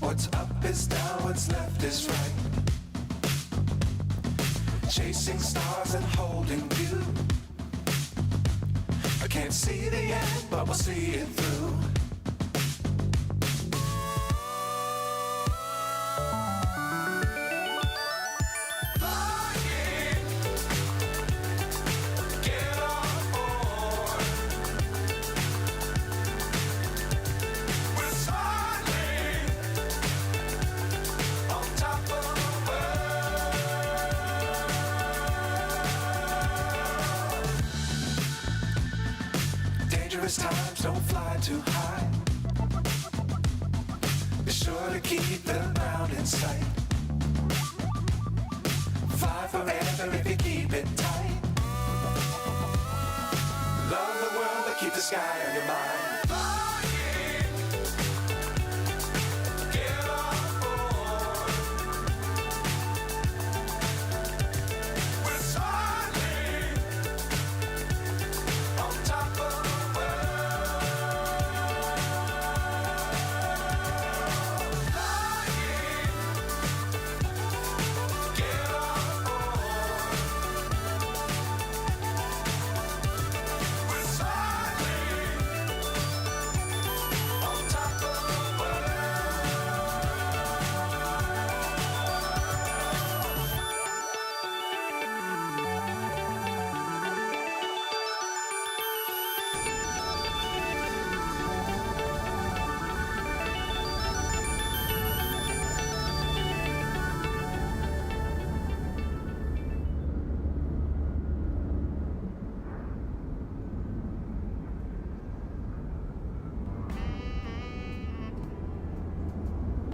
What's up is down, what's left is right. Chasing stars and holding you. I can't see the end, but we'll see it through. Times don't fly too high. Be sure to keep the ground in sight. Fly forever if you keep it tight. Love the world but keep the sky on your mind.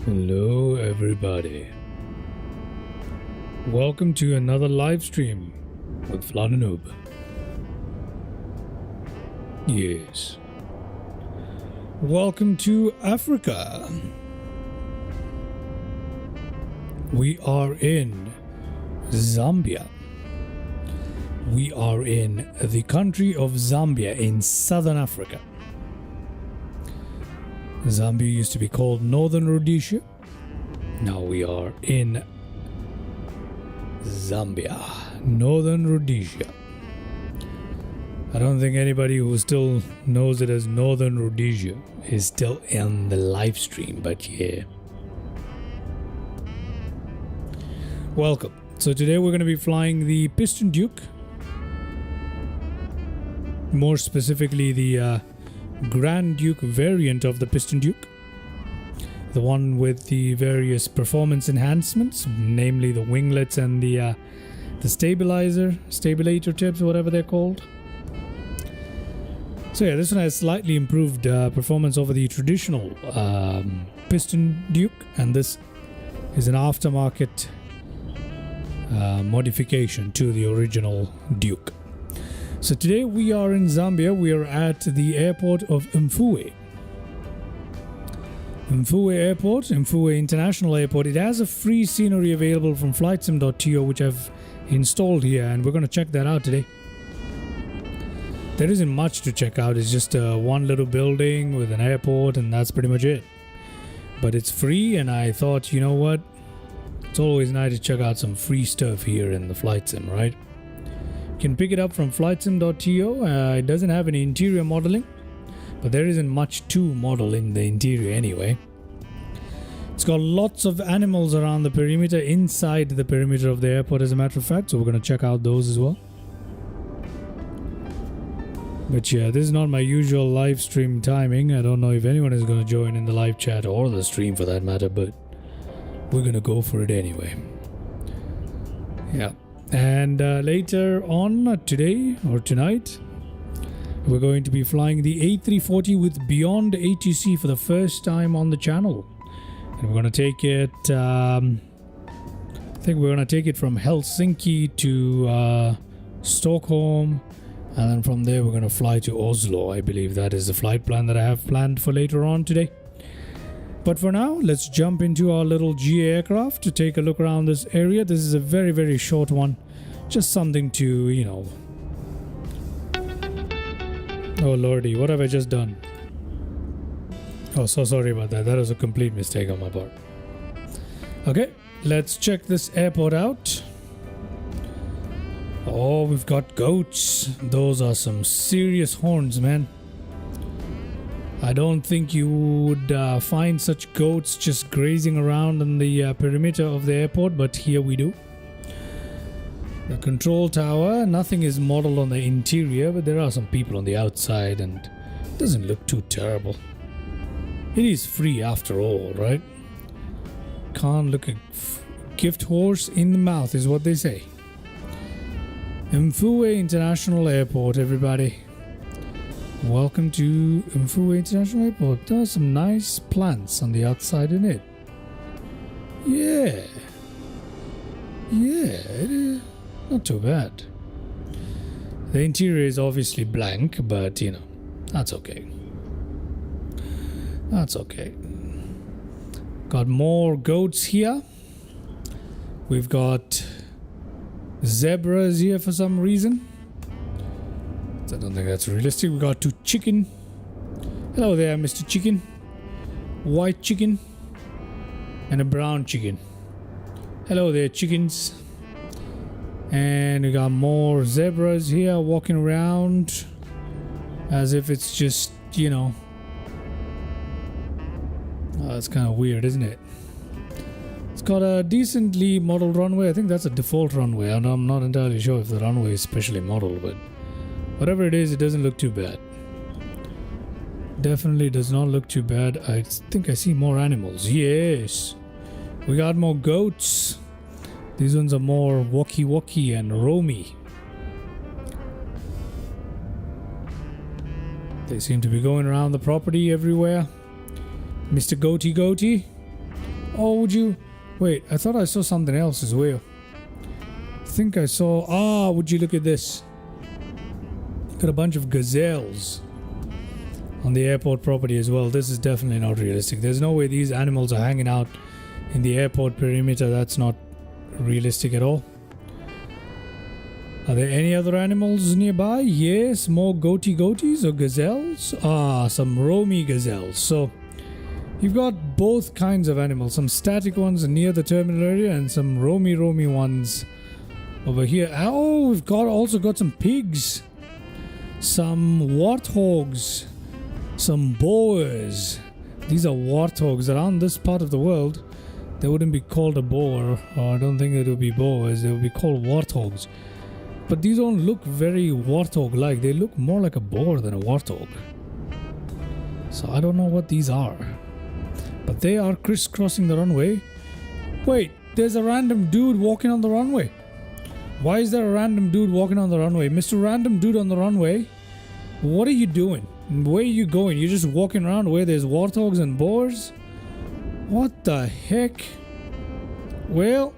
Hello everybody. Welcome to another live stream with Flananoob. Yes. Welcome to Africa. We are in Zambia. We are in the country of Zambia in southern Africa. Zambia used to be called Northern Rhodesia. Now we are in Zambia, Northern Rhodesia. I don't think anybody who still knows it as Northern Rhodesia is still in the live stream, but yeah. Welcome. So today we're going to be flying the Piston Duke. More specifically the Grand Duke variant of the Piston Duke, the one with the various performance enhancements, namely the winglets and the stabilizer tips, whatever they're called. So yeah, this one has slightly improved performance over the traditional Piston Duke, and this is an aftermarket modification to the original Duke. So today we are in Zambia. We are at the airport of Mfuwe. Mfuwe Airport, Mfuwe International Airport. It has a free scenery available from Flightsim.to, which I've installed here, and we're going to check that out today. There isn't much to check out. It's just one little building with an airport, and that's pretty much it. But it's free, and I thought, you know what? It's always nice to check out some free stuff here in the Flightsim, right? You can pick it up from Flightsim.to. It doesn't have any interior modeling, but there isn't much to model in the interior anyway. It's got lots of animals around the perimeter, inside the perimeter of the airport as a matter of fact, so we're going to check out those as well. But yeah, this is not my usual live stream timing. I don't know if anyone is going to join in the live chat or the stream for that matter, but we're going to go for it anyway. Yeah. And later on today or tonight, we're going to be flying the A340 with Beyond ATC for the first time on the channel. And we're going to take it, I think we're going to take it from Helsinki to Stockholm. And then from there, we're going to fly to Oslo. I believe that is the flight plan that I have planned for later on today. But for now, let's jump into our little GA aircraft to take a look around this area. This is a very, very short one. Just something to, you know... Oh lordy, what have I just done? Oh, so sorry about that. That was a complete mistake on my part. Okay, let's check this airport out. Oh, we've got goats. Those are some serious horns, man. I don't think you would find such goats just grazing around in the perimeter of the airport, but here we do. The control tower, nothing is modeled on the interior, but there are some people on the outside and it doesn't look too terrible. It is free after all, right? Can't look a gift horse in the mouth is what they say. Mfuwe International Airport, everybody. Welcome to Mfuwe International Airport. There are some nice plants on the outside in it. Yeah. Yeah, it is not too bad. The interior is obviously blank, but you know, that's okay. That's okay. Got more goats here. We've got zebras here for some reason. I don't think that's realistic. We got 2 chicken. Hello there, Mr. Chicken. White chicken and a brown chicken. Hello there, chickens. And we got more zebras here walking around as if it's just, you know. Oh, that's kind of weird, isn't it? It's got a decently modeled runway. I think that's a default runway, and I'm not entirely sure if the runway is specially modeled, but whatever it is, it doesn't look too bad. Definitely does not look too bad. I think I see more animals. Yes. We got more goats. These ones are more walkie-walkie and roamy. They seem to be going around the property everywhere. Mr. Goaty Goaty. Oh, would you... Wait, I thought I saw something else as well. I think I saw... Ah, would you look at this? Got a bunch of gazelles on the airport property as well. This is definitely not realistic. There's no way these animals are hanging out in the airport perimeter. That's not realistic at all. Are there any other animals nearby? Yes, more goaties or gazelles. Ah, some roamy gazelles. So you've got both kinds of animals, some static ones near the terminal area and some roamy ones over here. Oh, we've also got some pigs, some warthogs, some boars. These are warthogs. Around this part of the world, they wouldn't be called a boar, or I don't think it would be boars. They would be called warthogs. But these don't look very warthog-like. They look more like a boar than a warthog. So I don't know what these are. But they are crisscrossing the runway. Wait, there's a random dude walking on the runway. Why is there a random dude walking on the runway? Mr. Random Dude on the runway, what are you doing? Where are you going? You're just walking around where there's warthogs and boars? What the heck? Well,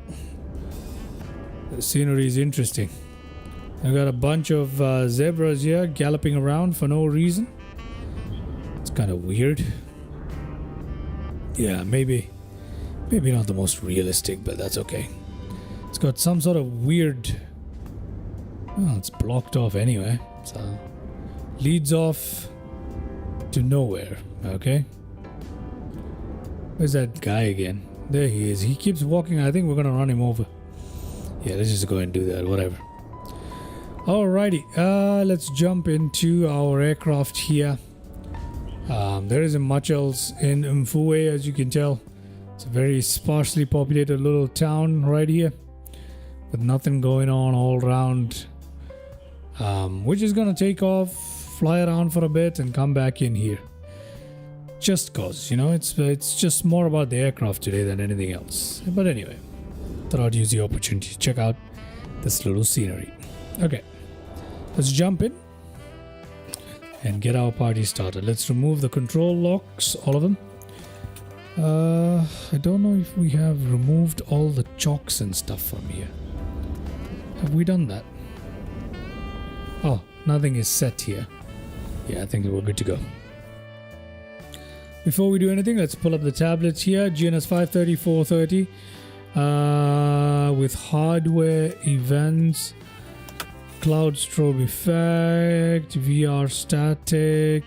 the scenery is interesting. I got a bunch of zebras here galloping around for no reason. It's kind of weird. Yeah, maybe not the most realistic, but that's okay. It's got some sort of weird... Oh, it's blocked off anyway. So leads off to nowhere. Okay. Where's that guy again? There he is. He keeps walking. I think we're gonna run him over. Yeah, let's just go and do that. Whatever. Alrighty. Let's jump into our aircraft here. There isn't much else in Mfuwe, as you can tell. It's a very sparsely populated little town right here, with nothing going on all around. We're just gonna take off, fly around for a bit, and come back in here. Just cause, you know, it's just more about the aircraft today than anything else. But anyway, thought I'd use the opportunity to check out this little scenery. Okay, let's jump in and get our party started. Let's remove the control locks, all of them. I don't know if we have removed all the chocks and stuff from here. Have we done that? Oh, nothing is set here. Yeah, I think we're good to go. Before we do anything, let's pull up the tablets here. GNS 530, 430 with hardware events, cloud strobe effect, VR static.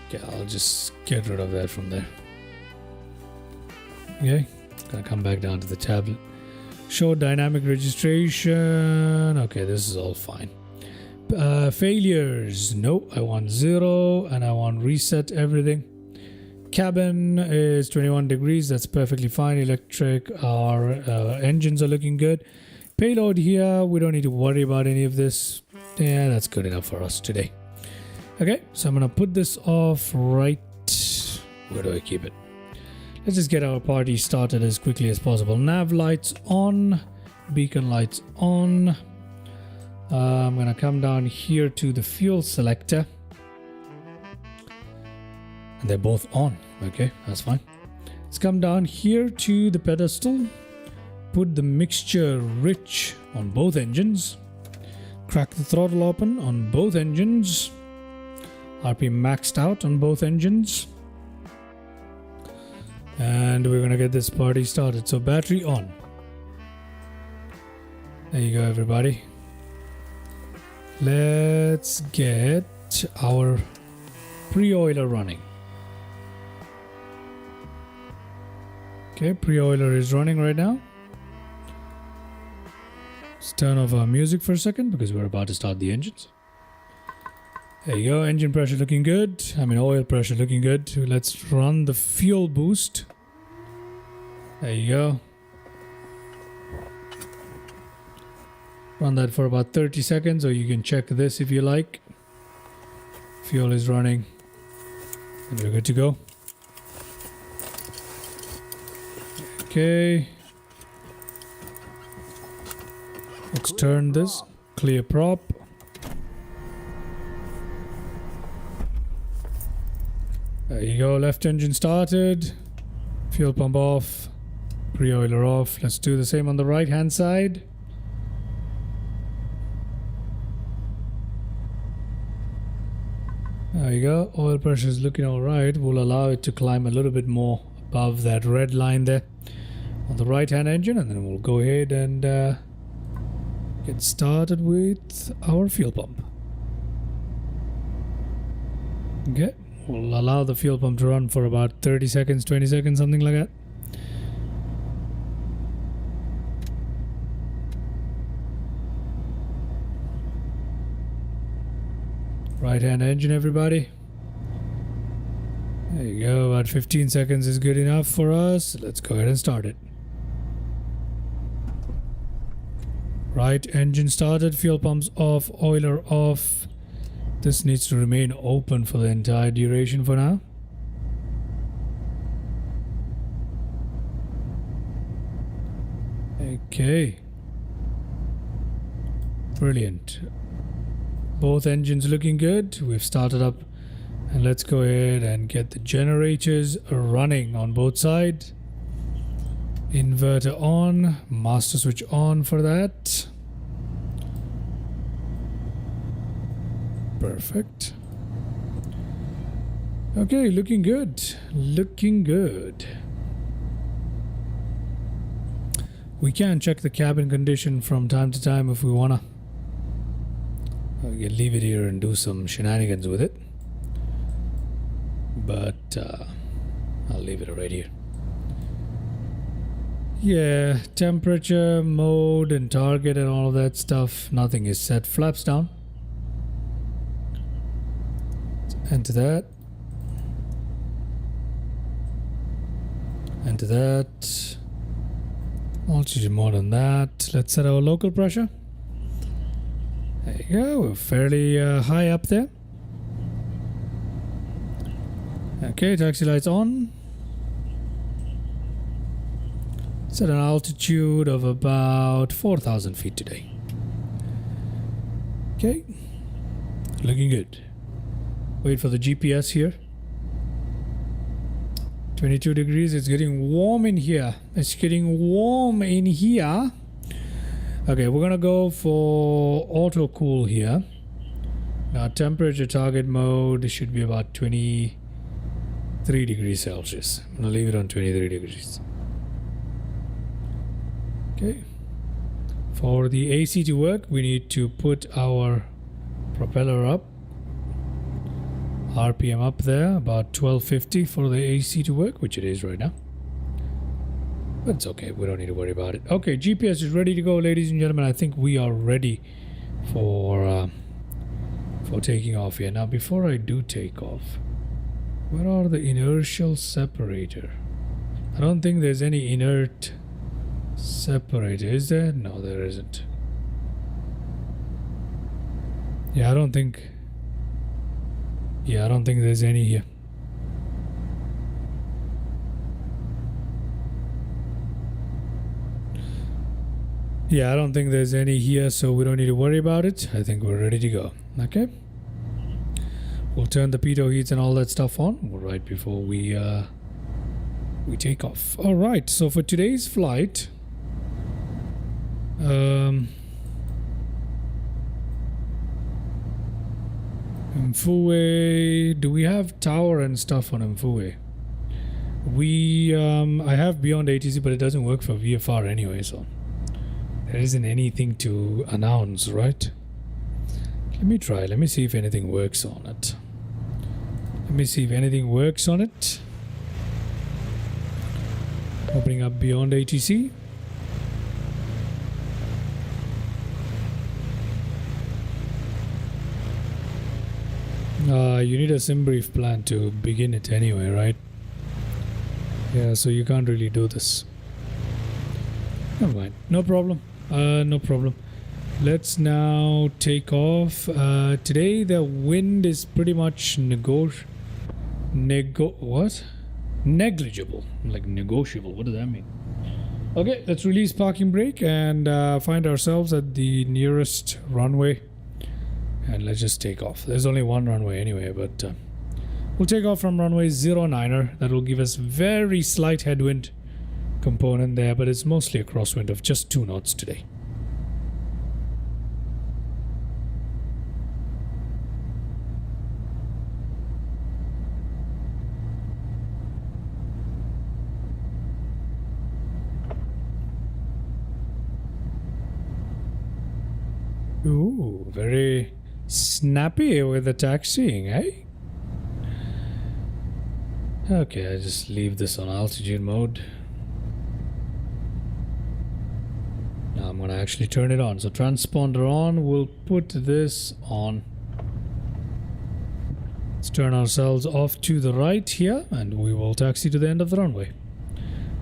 Okay, I'll just get rid of that from there. Okay, gonna come back down to the tablet. Show dynamic registration. Okay, this is all fine. Failures. No, I want 0 and I want reset everything. Cabin is 21 degrees. That's perfectly fine. Electric, our engines are looking good. Payload here, we don't need to worry about any of this. Yeah, that's good enough for us today. Okay, so I'm gonna put this off right. Where do I keep it? Let's just get our party started as quickly as possible. Nav lights on, beacon lights on. I'm gonna come down here to the fuel selector. And they're both on. Okay, that's fine. Let's come down here to the pedestal. Put the mixture rich on both engines. Crack the throttle open on both engines. RPM maxed out on both engines. And we're gonna get this party started. So battery on. There you go, everybody. Let's get our pre-oiler running. Okay, pre-oiler is running right now. Let's turn off our music for a second because we're about to start the engines. There you go, engine pressure looking good. Oil pressure looking good. Let's run the fuel boost. There you go. Run that for about 30 seconds, or you can check this if you like. Fuel is running. And we're good to go. Okay. Let's turn this. Clear prop. There you go, left engine started. Fuel pump off. Pre-oiler off. Let's do the same on the right hand side. There you go, oil pressure is looking alright. We'll allow it to climb a little bit more above that red line there on the right hand engine, and then we'll go ahead and get started with our fuel pump. Okay, we'll allow the fuel pump to run for about 30 seconds, 20 seconds, something like that. Right hand engine, everybody. There you go, about 15 seconds is good enough for us. Let's go ahead and start it. Right engine started, fuel pumps off, oiler off. This needs to remain open for the entire duration for now. Okay. Brilliant. Both engines looking good. We've started up, and let's go ahead and get the generators running on both sides. Inverter on, master switch on for that. Perfect. Okay, looking good. Looking good. We can check the cabin condition from time to time if we wanna. We can leave it here and do some shenanigans with it. But I'll leave it right here. Yeah, temperature, mode, and target and all of that stuff. Nothing is set. Flaps down. Enter that. Enter that. Altitude more than that. Let's set our local pressure. There you go. We're fairly high up there. Okay, taxi lights on. Set an altitude of about 4,000 feet today. Okay. Looking good. Wait for the GPS here. 22 degrees. It's getting warm in here. It's getting warm in here. Okay, we're gonna go for auto cool here. Now temperature target mode should be about 23 degrees Celsius. I'm gonna leave it on 23 degrees. Okay. For the AC to work, we need to put our propeller up, RPM up there, about 1250 for the AC to work, which it is right now. But it's okay, we don't need to worry about it. Okay, GPS is ready to go, ladies and gentlemen. I think we are ready for taking off here. Now, before I do take off, where are the inertial separator? I don't think there's any inert separator, is there? No, there isn't. Yeah, I don't think there's any here. Yeah, I don't think there's any here, so we don't need to worry about it. I think we're ready to go. Okay. We'll turn the pitot heats and all that stuff on right before we take off. All right. So for today's flight, Mfuwe, do we have tower and stuff on Mfuwe? I have beyond ATC, but it doesn't work for VFR anyway, so there isn't anything to announce, right? Let me try. Let me see if anything works on it. Opening up beyond ATC. You need a sim brief plan to begin it anyway, right? Yeah, so you can't really do this. Never mind. No problem. No problem. Let's now take off. Today the wind is pretty much negligible. Like negotiable. What does that mean? Okay, let's release parking brake and find ourselves at the nearest runway. And let's just take off. There's only one runway anyway, but we'll take off from runway 09er. That will give us very slight headwind component there, but it's mostly a crosswind of just 2 knots today. Ooh, very snappy with the taxiing, eh? Okay, I just leave this on altitude mode. Now I'm gonna actually turn it on. So transponder on, we'll put this on. Let's turn ourselves off to the right here and we will taxi to the end of the runway.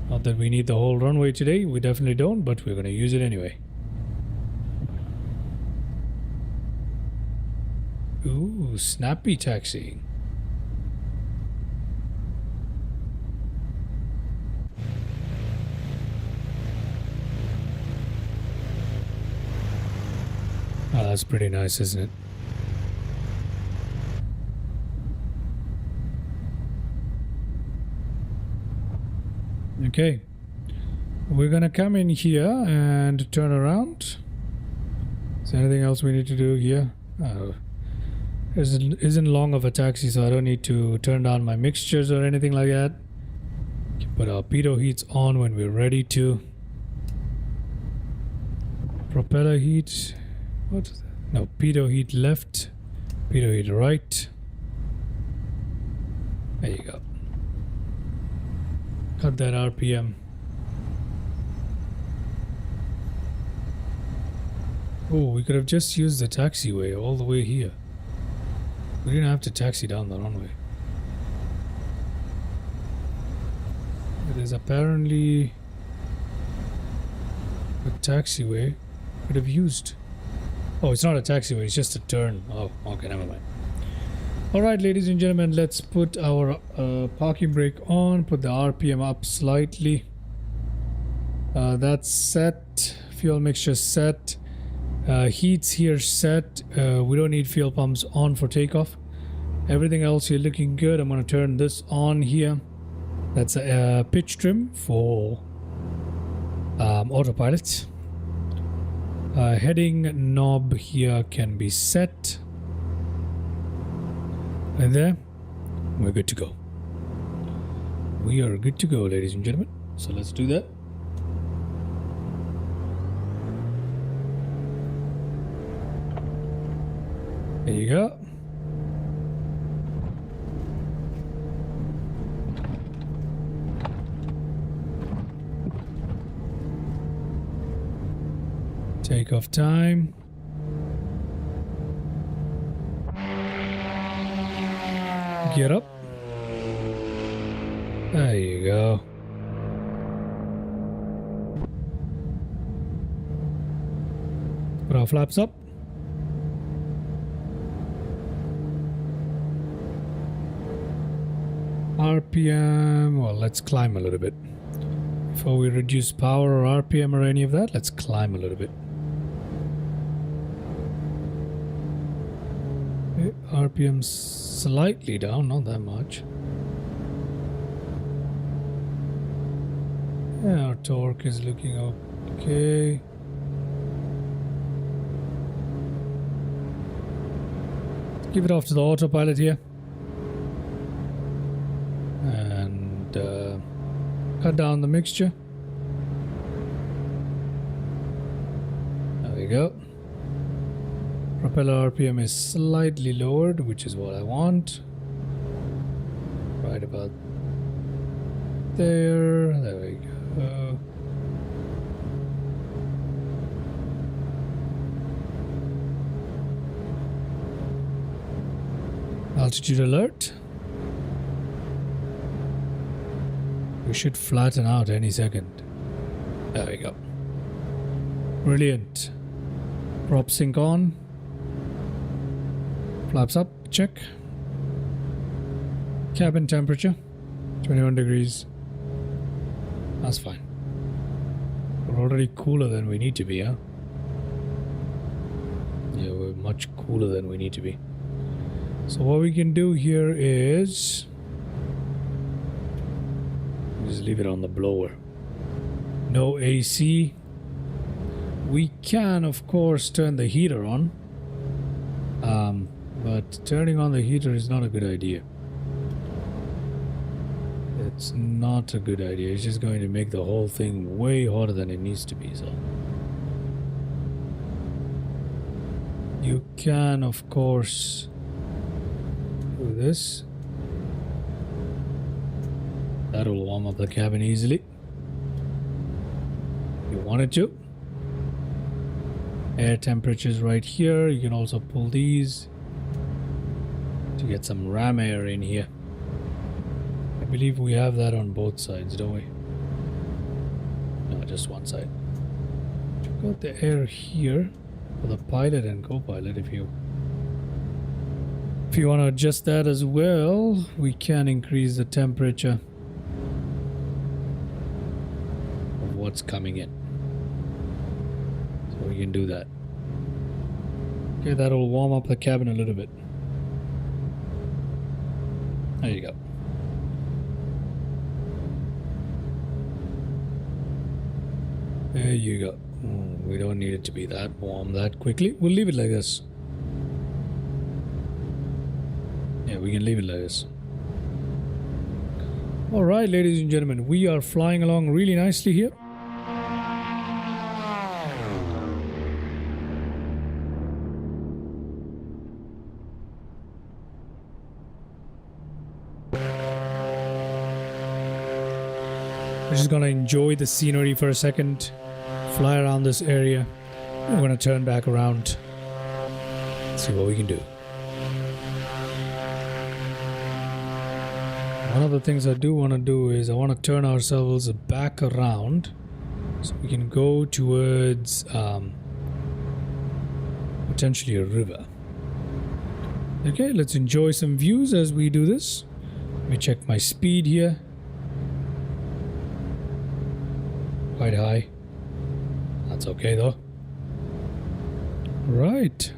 Not that we need the whole runway today, we definitely don't, but we're gonna use it anyway. Ooh, snappy taxiing. Oh, that's pretty nice, isn't it? Okay. We're gonna come in here and turn around. Is there anything else we need to do here? Oh. Isn't long of a taxi, so I don't need to turn down my mixtures or anything like that. Put our pitot heats on when we're ready to. Propeller heat. What is that? No, pitot heat left, pitot heat right. There you go. Cut that RPM. Oh, we could have just used the taxiway all the way here. We didn't have to taxi down the runway. It is apparently a taxiway we could have used. Oh, it's not a taxiway, it's just a turn. Oh, okay, never mind. Alright, ladies and gentlemen, let's put our parking brake on, put the RPM up slightly. That's set. Fuel mixture set. Heats here set. We don't need fuel pumps on for takeoff. Everything else here looking good. I'm going to turn this on here. That's a pitch trim for autopilot. Heading knob here can be set. And there, we're good to go. We are good to go, ladies and gentlemen. So let's do that. There you go. Takeoff time. Get up. There you go. Put our flaps up. RPM, well, let's climb a little bit. Before we reduce power or RPM or any of that, let's climb a little bit. Okay, RPM slightly down, not that much. Yeah, our torque is looking okay. Give it off to the autopilot here. And cut down the mixture. There we go. Propeller RPM is slightly lowered, which is what I want. Right about there. There we go. Altitude alert. We should flatten out any second. There we go. Brilliant. Prop sync on. Flaps up, check. Cabin temperature, 21 degrees. That's fine. We're already cooler than we need to be, huh? Yeah, we're much cooler than we need to be. So what we can do here is just leave it on the blower. No AC. We can, of course, turn the heater on. But turning on the heater is not a good idea. It's not a good idea. It's just going to make the whole thing way hotter than it needs to be. So you can, of course, do this. That'll warm up the cabin easily. You wanted to. Air temperatures right here. You can also pull these to get some ram air in here. I believe we have that on both sides, don't we? No, just one side. We've got the air here for the pilot and co-pilot. If you want to adjust that as well, we can increase the temperature of what's coming in. So we can do that. Okay, that'll warm up the cabin a little bit. There you go. There you go. We don't need it to be that warm that quickly. We'll leave it like this. Yeah, we can leave it like this. Alright, ladies and gentlemen, we are flying along really nicely here. We're just gonna enjoy the scenery for a second, fly around this area. We're gonna turn back around, see what we can do. One of the things I do want to do is I want to turn ourselves back around so we can go towards potentially a river. Okay, let's enjoy some views as we do this. Let me check my speed here. Quite high. That's okay though. Right.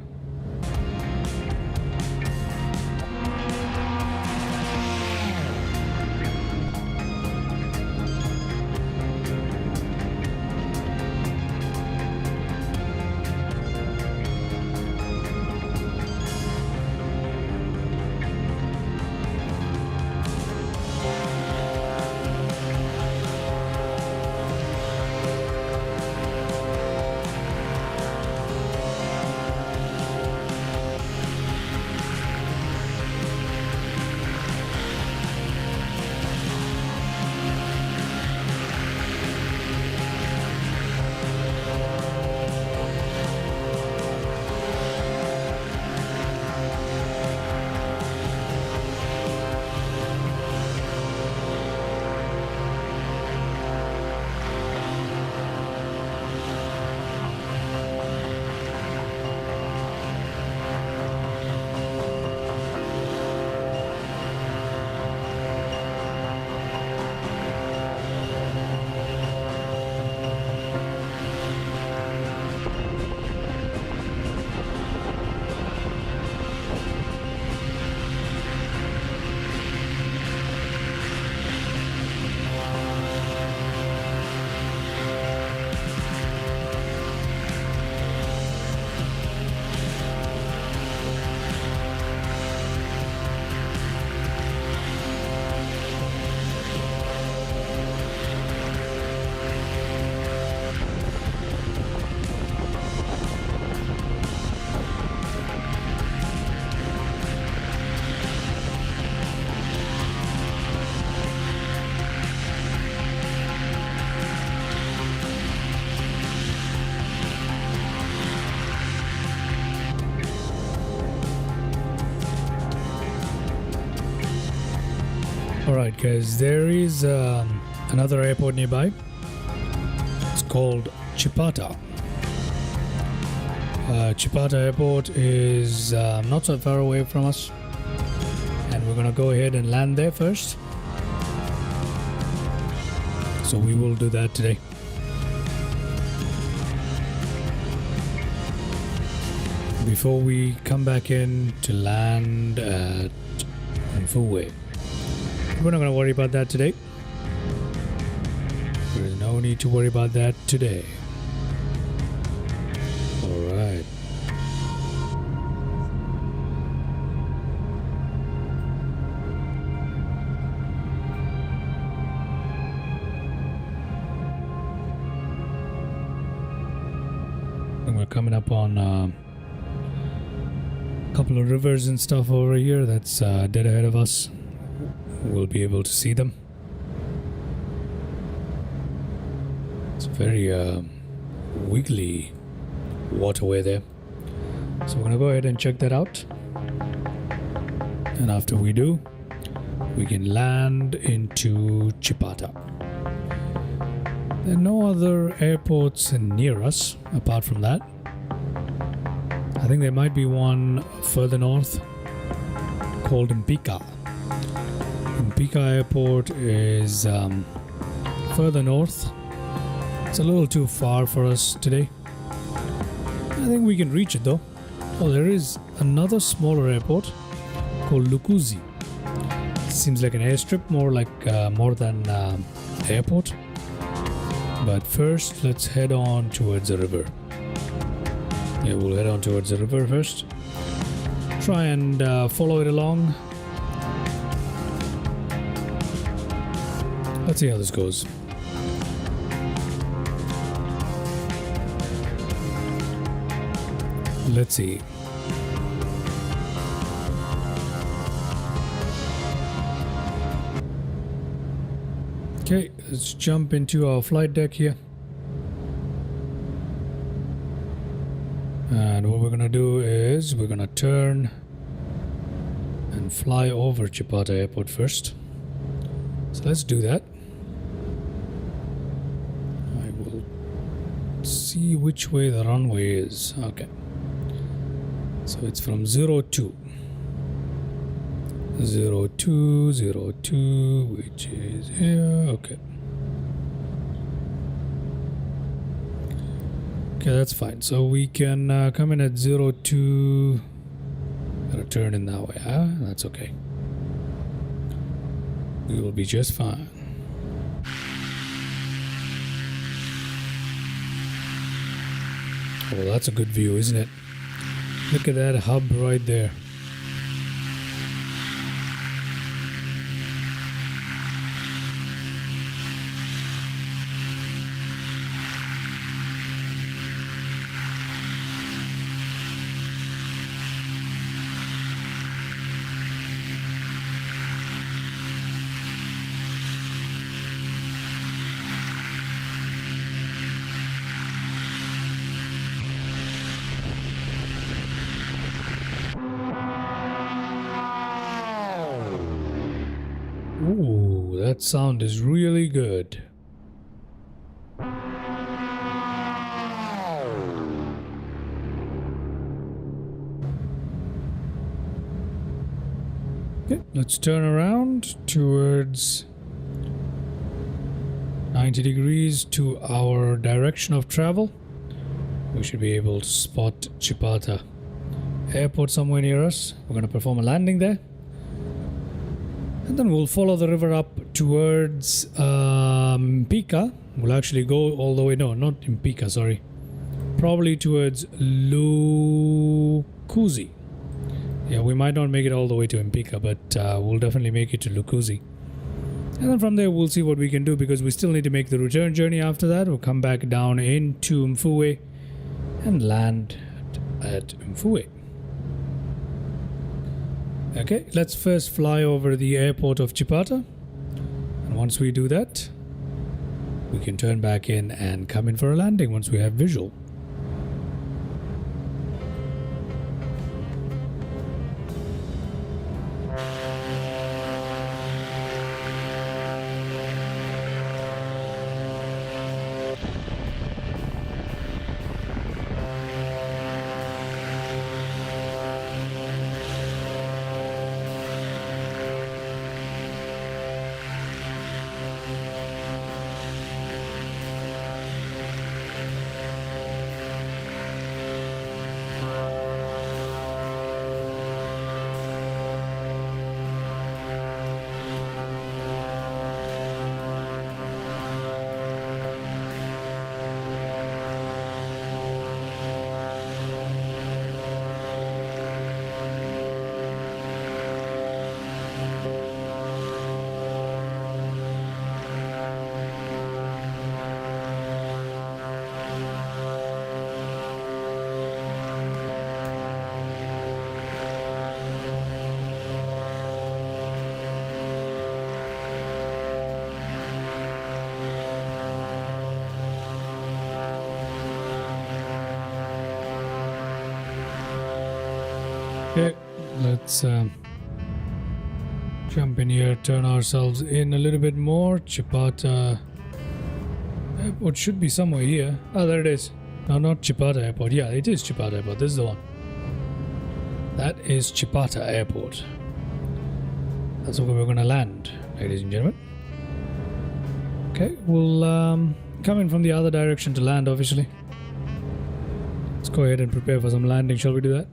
Alright guys, there is another airport nearby. It's called Chipata. Chipata Airport is not so far away from us, and we're gonna go ahead and land there first. So we will do that today. Before we come back in to land at Mfuwe. We're not gonna worry about that today. There's no need to worry about that today. Alright. And we're coming up on a couple of rivers and stuff over here that's dead ahead of us. We'll be able to see them. It's very wiggly waterway there. So we're gonna go ahead and check that out. And after we do, we can land into Chipata. There are no other airports near us apart from that. I think there might be one further north called Mpika. Mpika Airport is further north. It's a little too far for us today. I think we can reach it though. Oh, there is another smaller airport called Lukuzi. Seems like an airstrip, more than airport. But first, let's head on towards the river. Yeah, we'll head on towards the river first. Try and follow it along. Let's see how this goes. Let's see. Okay, let's jump into our flight deck here. And what we're gonna do is we're gonna turn and fly over Chipata Airport first. So let's do that. I will see which way the runway is. Okay. So it's from 02. 02, which is here. Okay. Okay, that's fine. So we can come in at 02. Gotta turn in that way, huh? That's okay. We will be just fine. Oh, that's a good view, isn't it? Look at that hub right there. Ooh, that sound is really good. Okay, let's turn around towards 90 degrees to our direction of travel. We should be able to spot Chipata Airport somewhere near us. We're going to perform a landing there. And then we'll follow the river up towards Mpika. We'll actually go all the way, no, not Mpika, sorry. Probably towards Lukuzi. Yeah, we might not make it all the way to Mpika, but we'll definitely make it to Lukuzi. And then from there, we'll see what we can do, because we still need to make the return journey after that. We'll come back down into Mfuwe and land at Mfuwe. Okay, let's first fly over the airport of Chipata. And once we do that, we can turn back in and come in for a landing once we have visual. Okay, let's jump in here, turn ourselves in a little bit more. Chipata Airport should be somewhere here. Oh, there it is. No, not Chipata Airport. Yeah, it is Chipata Airport. This is the one. That is Chipata Airport. That's where we're gonna land, ladies and gentlemen. Okay, we'll come in from the other direction to land, obviously. Let's go ahead and prepare for some landing. Shall we do that?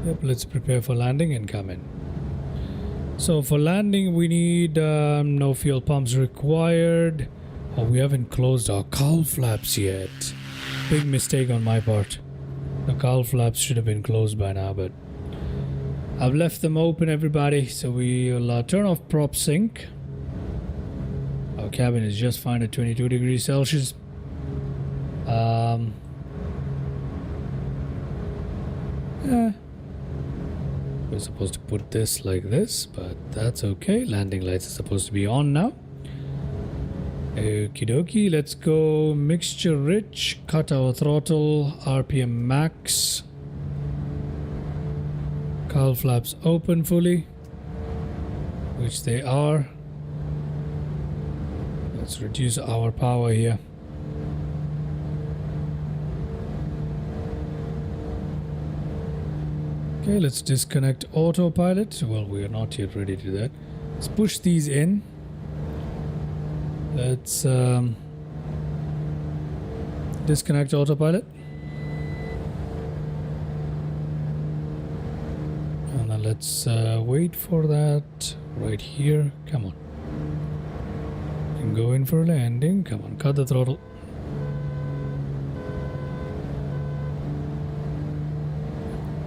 Yep, let's prepare for landing and come in. So for landing, we need no fuel pumps required. Oh, we haven't closed our cowl flaps yet. Big mistake on my part. The cowl flaps should have been closed by now, but I've left them open, everybody. So we'll turn off prop sync. Our cabin is just fine at 22 degrees Celsius. Yeah. We're supposed to put this like this, but that's okay. Landing lights are supposed to be on now. Okie dokie, let's go mixture rich, cut our throttle, RPM max. Cowl flaps open fully, which they are. Let's reduce our power here. Okay, let's disconnect autopilot. Well, we are not yet ready to do that. Let's push these in. Let's disconnect autopilot. And then let's wait for that right here. Come on. You can go in for a landing. Come on, cut the throttle.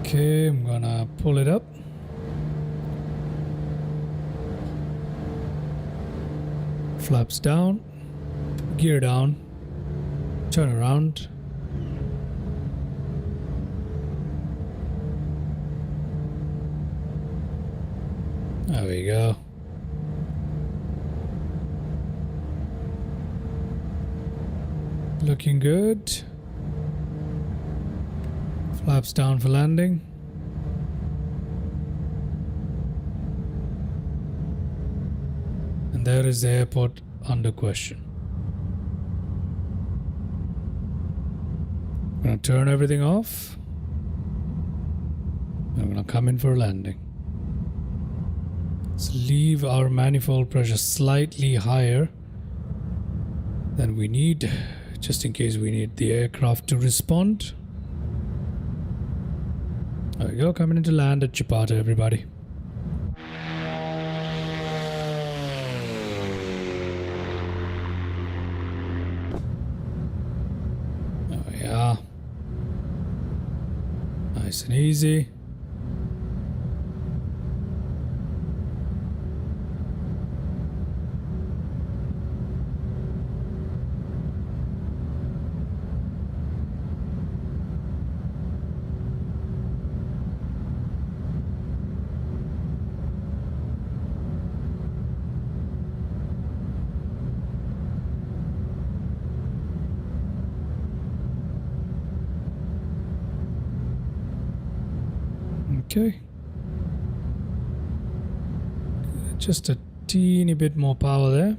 Okay, I'm gonna pull it up. Flaps down, gear down, turn around. There we go. Looking good. Flaps down for landing. And there is the airport under question. I'm gonna turn everything off. I'm gonna come in for a landing. Let's leave our manifold pressure slightly higher than we need, just in case we need the aircraft to respond. There we go, coming into land at Chipata, everybody. There we are. Nice and easy. Okay. Just a teeny bit more power there.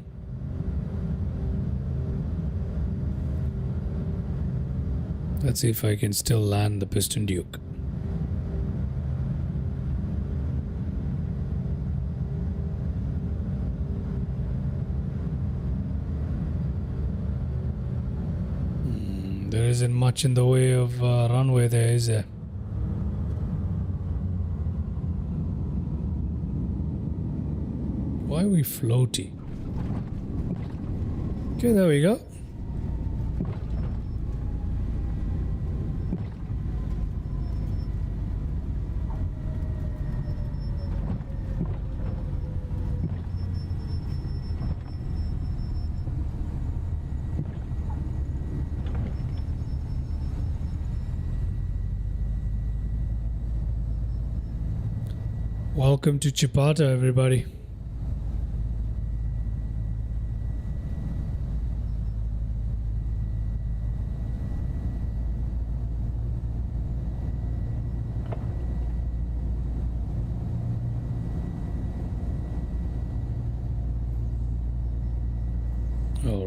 Let's see if I can still land the Piston Duke. There isn't much in the way of runway there, is there? Why are we floaty? Okay, there we go. Welcome to Chipata, everybody.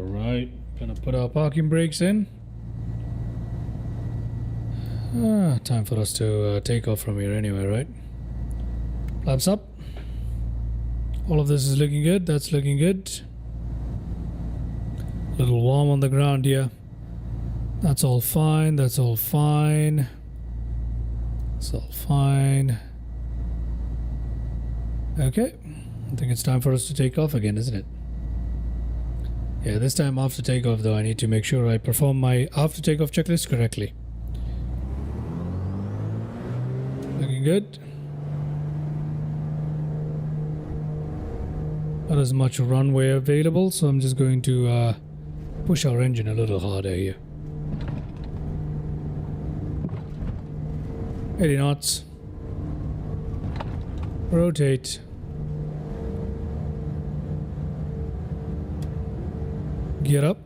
Alright, gonna put our parking brakes in. Time for us to take off from here anyway, right? Flaps up. All of this is looking good. That's looking good. A little warm on the ground here. That's all fine. That's all fine. It's all fine. Okay. I think it's time for us to take off again, isn't it? Yeah, this time after takeoff though, I need to make sure I perform my after takeoff checklist correctly. Looking good. Not as much runway available, so I'm just going to push our engine a little harder here. 80 knots. Rotate. Gear up.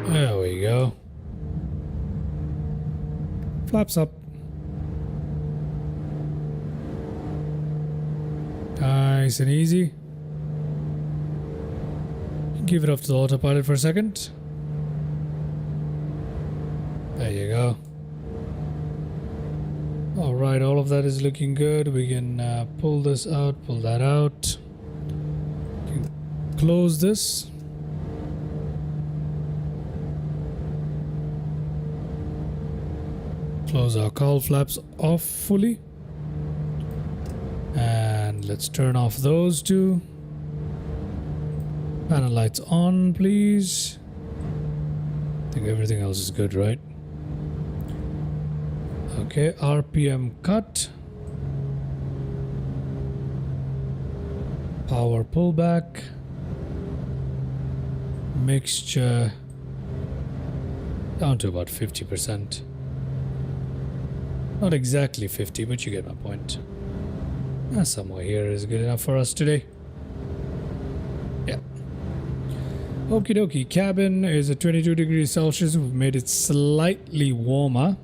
There we go. Flaps up. Nice and easy. Give it off to the autopilot for a second. There you go. Alright, all of that is looking good. We can pull this out, pull that out. Close this. Close our cowl flaps off fully. And let's turn off those two. Panel lights on, please. I think everything else is good, right? Okay, RPM cut. Power pullback. Mixture down to about 50%. Not exactly 50, but you get my point. Somewhere here is good enough for us today. Yeah. Okie dokie. Cabin is at 22 degrees Celsius. We've made it slightly warmer.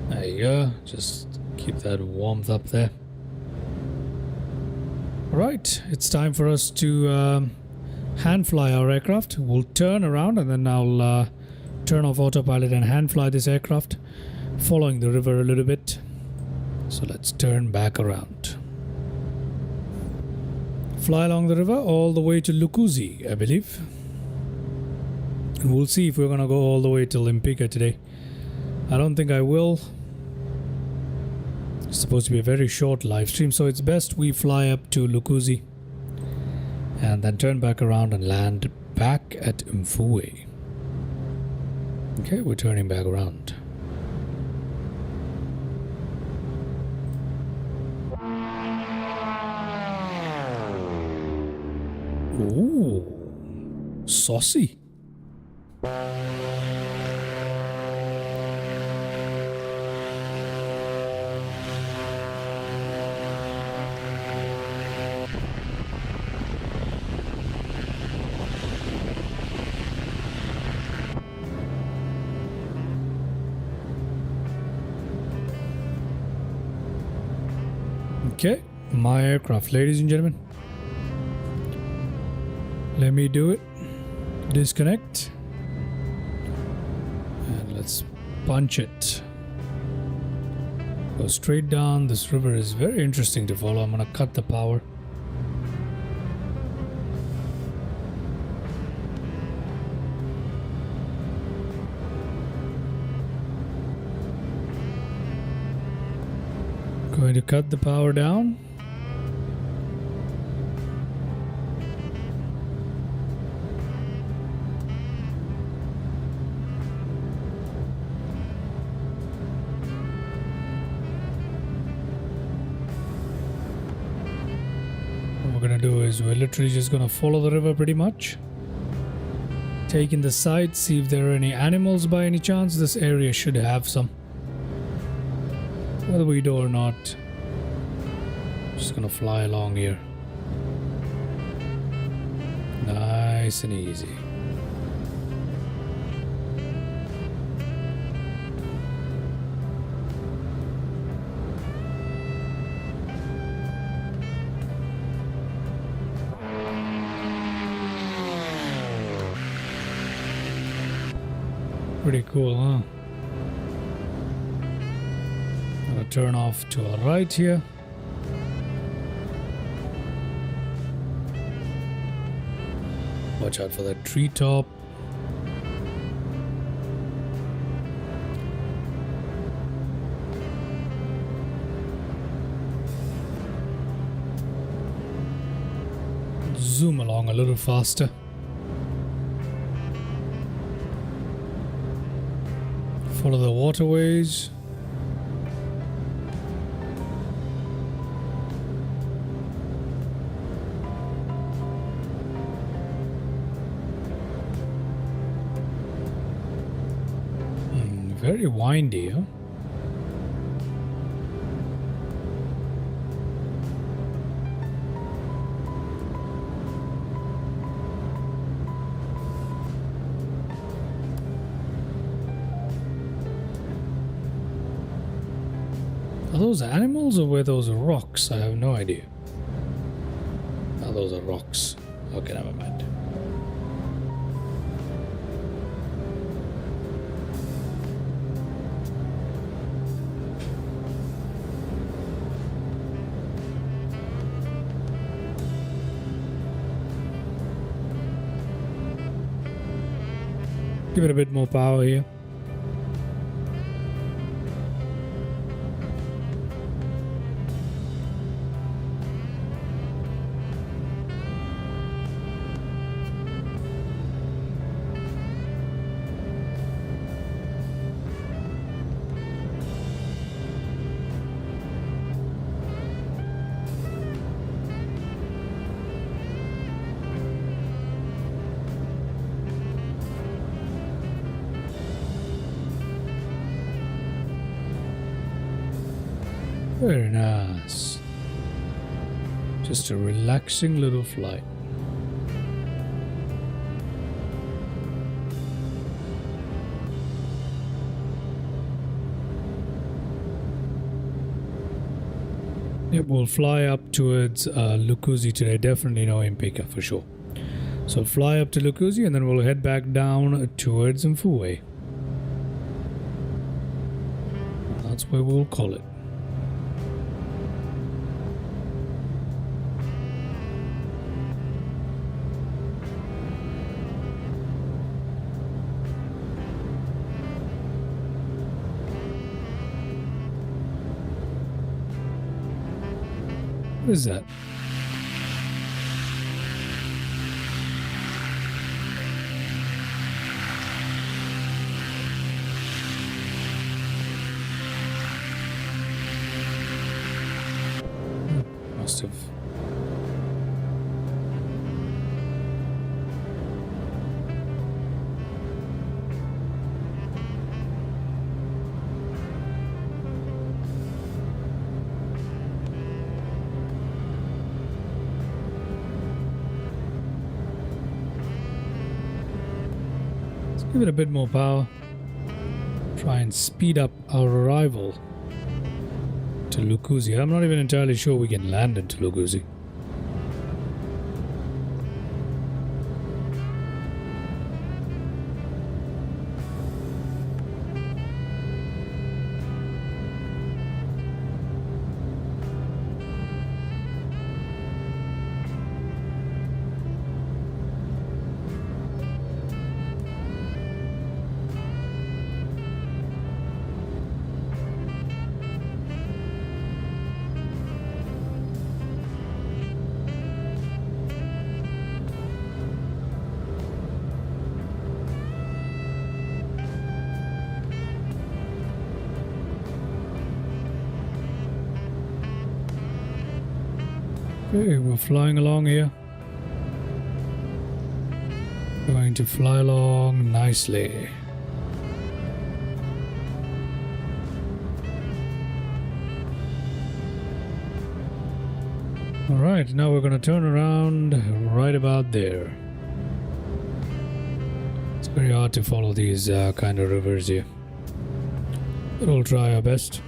There you go. Just keep that warmth up there. Alright, it's time for us to hand fly our aircraft. We'll turn around and then I'll turn off autopilot and hand fly this aircraft, following the river a little bit. So let's turn back around. Fly along the river all the way to Lukuzi, I believe. And we'll see if we're gonna go all the way to Limpika today. I don't think I will. It's supposed to be a very short live stream, so it's best we fly up to Lukuzi and then turn back around and land back at Mfuwe. Okay, we're turning back around. Ooh, saucy. Okay, my aircraft, ladies and gentlemen. Let me do it. Disconnect. And let's punch it. Go straight down. This river is very interesting to follow. I'm gonna cut the power. Going to cut the power down. What we're gonna do is we're literally just gonna follow the river pretty much. Take in the sights, see if there are any animals by any chance. This area should have some. Whether we do or not, just gonna fly along here. Nice and easy. Pretty cool, huh? Gonna turn off to our right here. Watch out for that treetop. Zoom along a little faster. Follow the waterways. Very windy, huh? Are those animals or were those rocks? I have no idea. Oh, those are rocks. Okay, never mind. Give it a bit more power here. Very nice. Just a relaxing little flight. Yep, we'll fly up towards Lukuzi today. Definitely no Impika for sure. So fly up to Lukuzi and then we'll head back down towards Mfuwe. That's where we'll call it. What is that? Must have. Give it a bit more power. Try and speed up our arrival to Lukuzi. I'm not even entirely sure we can land into Lukuzi. Okay, we're flying along here. Going to fly along nicely. Alright, now we're going to turn around right about there. It's very hard to follow these kind of rivers here, but we'll try our best.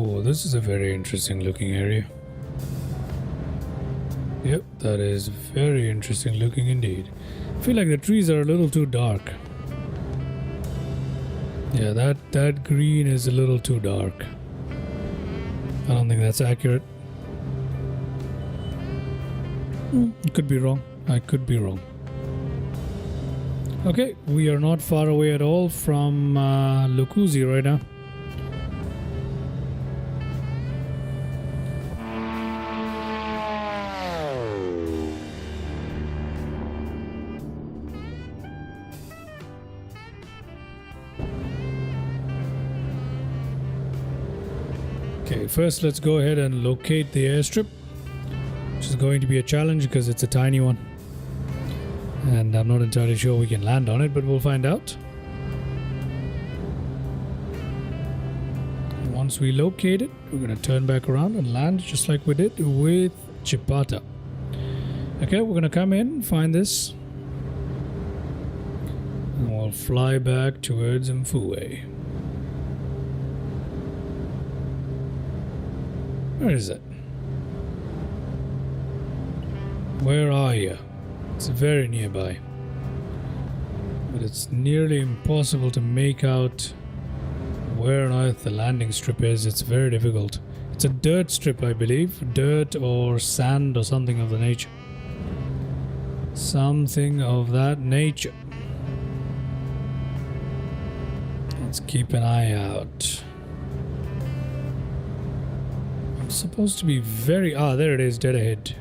Oh, this is a very interesting looking area. Yep, that is very interesting looking indeed. I feel like the trees are a little too dark. Yeah, that green is a little too dark. I don't think that's accurate. I could be wrong. I could be wrong. Okay, we are not far away at all from Lukuzi right now. Okay, first let's go ahead and locate the airstrip, which is going to be a challenge because it's a tiny one. And I'm not entirely sure we can land on it, but we'll find out. Once we locate it, we're going to turn back around and land just like we did with Chipata. Okay, we're going to come in, find this, and we'll fly back towards Mfuwe. Where is it? Where are you? It's very nearby, but it's nearly impossible to make out where on earth the landing strip is. It's very difficult. It's a dirt strip, I believe. Dirt or sand or something of the nature. Something of that nature. Let's keep an eye out. I'm supposed to be very... Ah, there it is, dead ahead.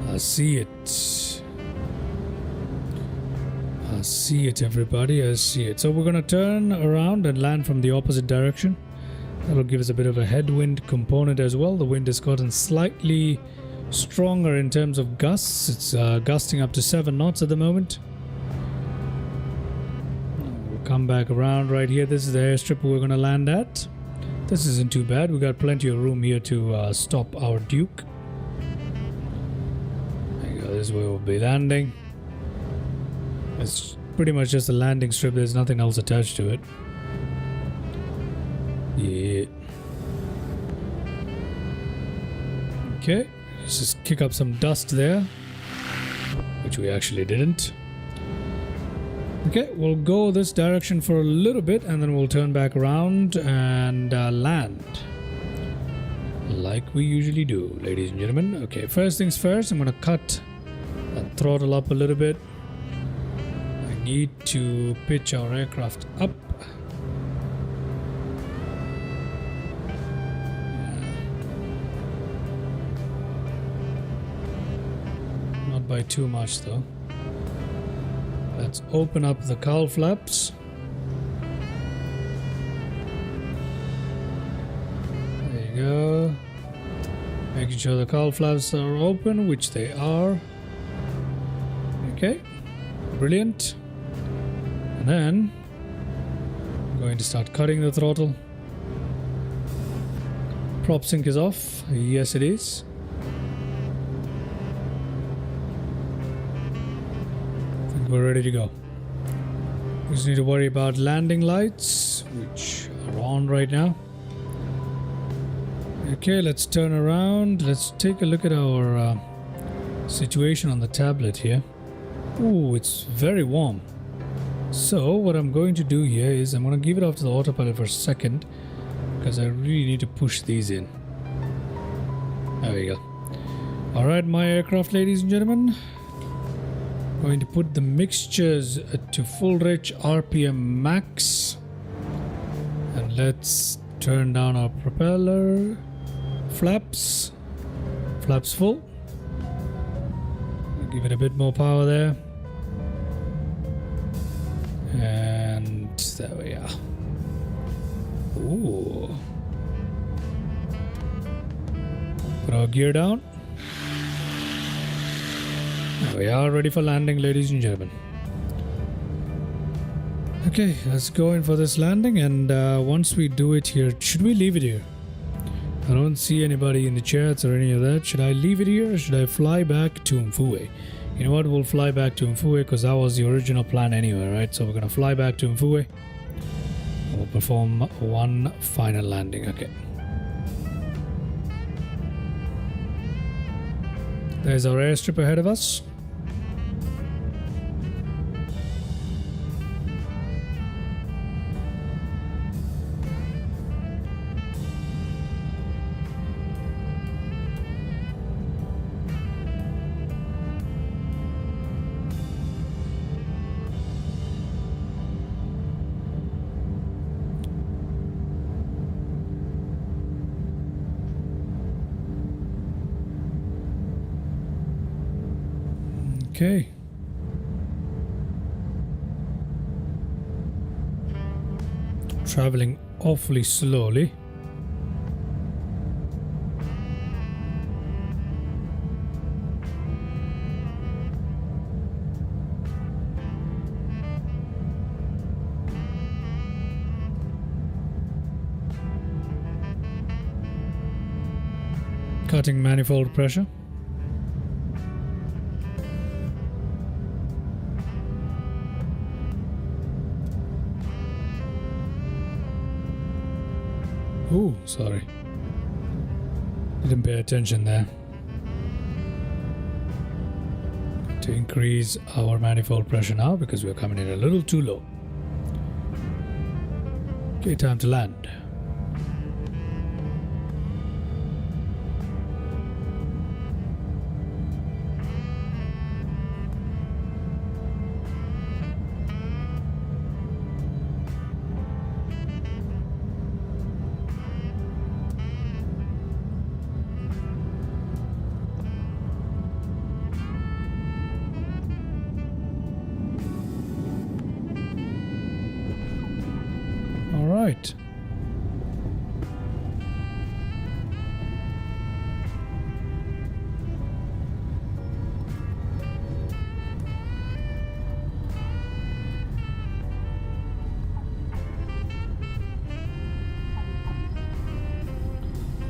I see it. I see it, everybody. I see it. So we're going to turn around and land from the opposite direction. That'll give us a bit of a headwind component as well. The wind has gotten slightly stronger in terms of gusts. It's gusting up to 7 knots at the moment. We'll come back around right here. This is the airstrip we're going to land at. This isn't too bad. We got plenty of room here to stop our Duke. This is where we'll be landing. It's pretty much just a landing strip. There's nothing else attached to it. Yeah. Okay. Let's just kick up some dust there, which we actually didn't. Okay, we'll go this direction for a little bit and then we'll turn back around and land. Like we usually do, ladies and gentlemen. Okay, first things first, I'm going to cut and throttle up a little bit. I need to pitch our aircraft up. Not by too much though. Let's open up the cowl flaps. There you go. Making sure the cowl flaps are open, which they are. Okay, brilliant. And then I'm going to start cutting the throttle. Prop sync is off. Yes, it is. I think we're ready to go. We just need to worry about landing lights, which are on right now. Okay, let's turn around. Let's take a look at our situation on the tablet here. Ooh, it's very warm. So what I'm going to do here is I'm going to give it off to the autopilot for a second because I really need to push these in. There we go. Alright, my aircraft, ladies and gentlemen. Going to put the mixtures to full rich RPM max. And let's turn down our propeller flaps. Flaps full. Give it a bit more power there. And there we are. Ooh. Put our gear down. There we are, ready for landing, ladies and gentlemen. Okay, let's go in for this landing, and once we do it here, should we leave it here? I don't see anybody in the chats or any of that. Should I leave it here or should I fly back to Mfuwe? You know what, we'll fly back to Mfuwe because that was the original plan anyway, right? So we're going to fly back to Mfuwe. We'll we'll perform one final landing. Okay. There's our airstrip ahead of us. Okay. Traveling awfully slowly. Cutting manifold pressure. Oh, sorry. Didn't pay attention there. To increase our manifold pressure now because we're coming in a little too low. Okay, time to land. Right.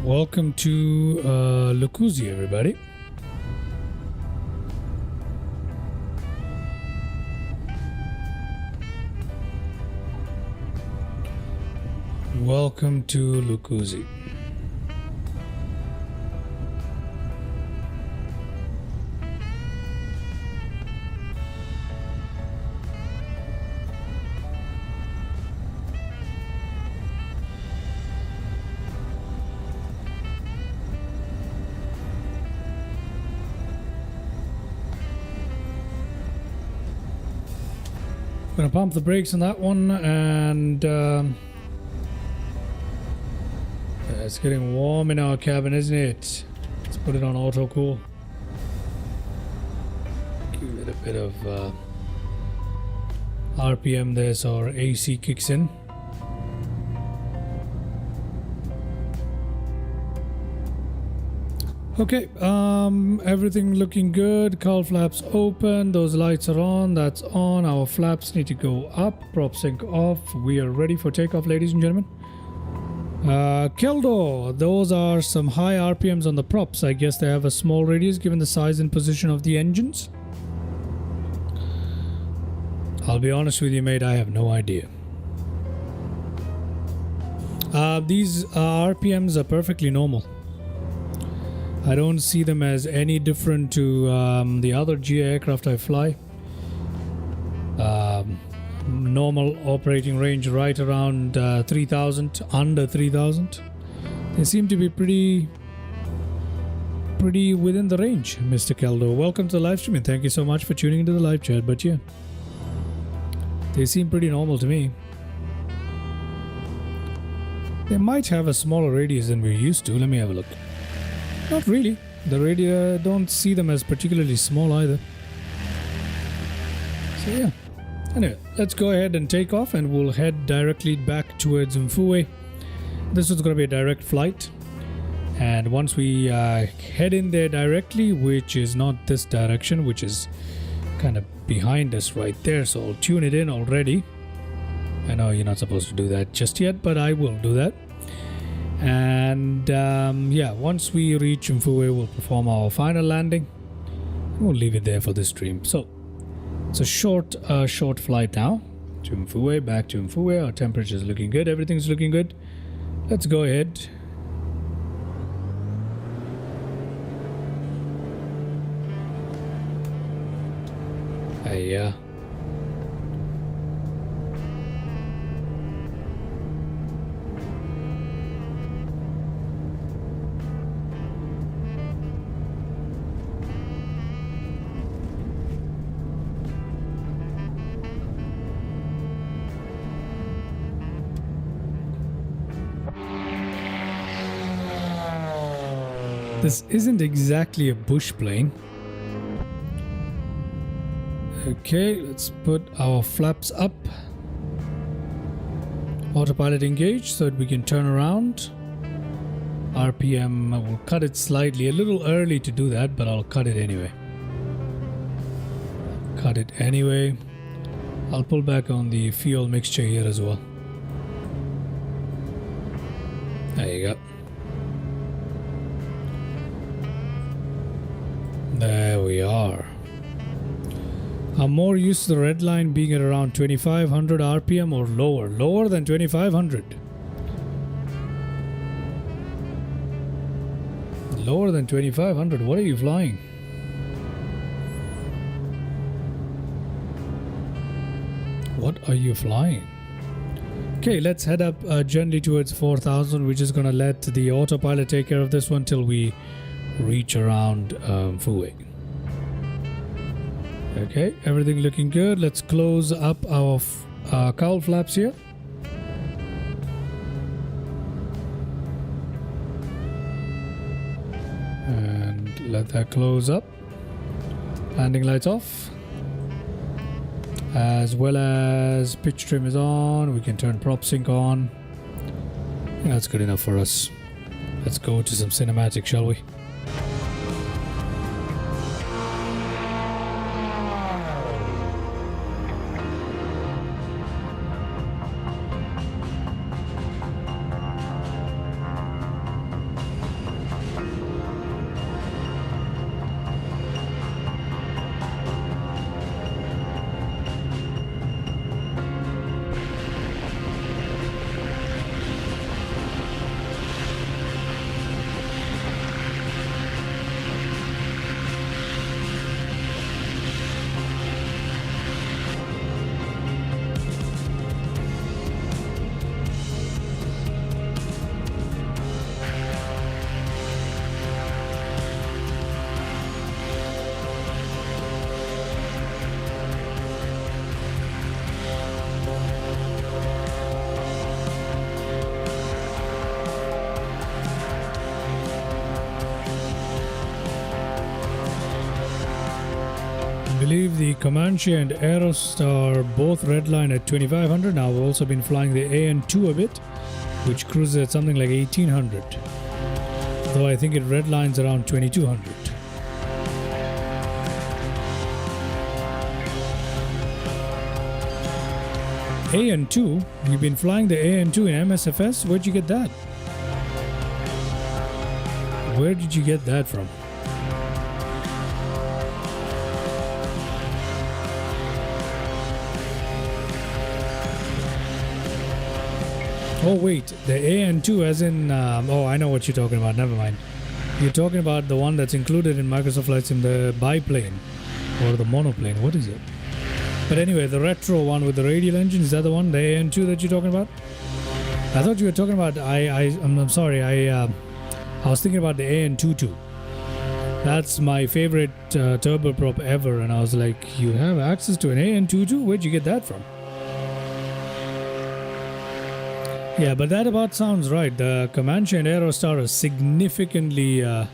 Welcome to Lukuzi, everybody. Welcome to Lukuzi. Gonna pump the brakes on that one, and it's getting warm in our cabin, isn't it? Let's put it on auto cool. Give it a bit of RPM there so our AC kicks in. Okay, everything looking good. Cowl flaps open, those lights are on, that's on. Our flaps need to go up, prop sync off. We are ready for takeoff, ladies and gentlemen. Keldo, those are some high RPMs on the props. I guess they have a small radius given the size and position of the engines. I'll be honest with you, mate, I have no idea. These RPMs are perfectly normal. I don't see them as any different to the other GA aircraft I fly. Normal operating range right around 3,000, under 3,000. They seem to be pretty within the range, Mr. Keldo. Welcome to the live stream and thank you so much for tuning into the live chat. But yeah, they seem pretty normal to me. They might have a smaller radius than we're used to. Let me have a look. Not really. The radio, don't see them as particularly small either. So yeah. Anyway, let's go ahead and take off and we'll head directly back towards Mfuwe. This is going to be a direct flight. And once we head in there directly, which is not this direction, which is kind of behind us right there. So I'll tune it in already. I know you're not supposed to do that just yet, but I will do that. And yeah, once we reach Mfuwe, we'll perform our final landing. We'll leave it there for this stream. So it's a short flight now. To Mfuwe, back to Mfuwe. Our temperature is looking good. Everything's looking good. Let's go ahead. Yeah. This isn't exactly a bush plane. Okay, let's put our flaps up. Autopilot engaged so that we can turn around. RPM, I will cut it slightly. A little early to do that, but I'll cut it anyway. I'll pull back on the fuel mixture here as well. There you go. There we are. I'm more used to the red line being at around 2500 RPM or lower. Lower than 2500. Lower than 2500. What are you flying? What are you flying? Okay, let's head up gently towards 4000. We're just gonna let the autopilot take care of this one till we reach around Mfuwe. Okay, everything looking good. Let's close up our cowl flaps here. And let that close up. Landing lights off. As well as pitch trim is on. We can turn prop sync on. That's good enough for us. Let's go to some cinematic, shall we? I believe the Comanche and Aerostar both redline at 2500. Now we've also been flying the AN2 a bit, which cruises at something like 1800. Though I think it redlines around 2200. AN2? You've been flying the AN2 in MSFS? Where'd you get that? Where did you get that from? Oh wait, the AN2 as in, oh I know what you're talking about, never mind. You're talking about the one that's included in Microsoft Flight Sim, the biplane or the monoplane, what is it? But anyway, the retro one with the radial engine, is that the one, the AN2 that you're talking about? I thought you were talking about, I'm sorry, I was thinking about the AN22. That's my favorite turboprop ever, and I was like, you have access to an AN22? Where'd you get that from? Yeah, but that about sounds right. The Comanche and Aerostar are significantly... I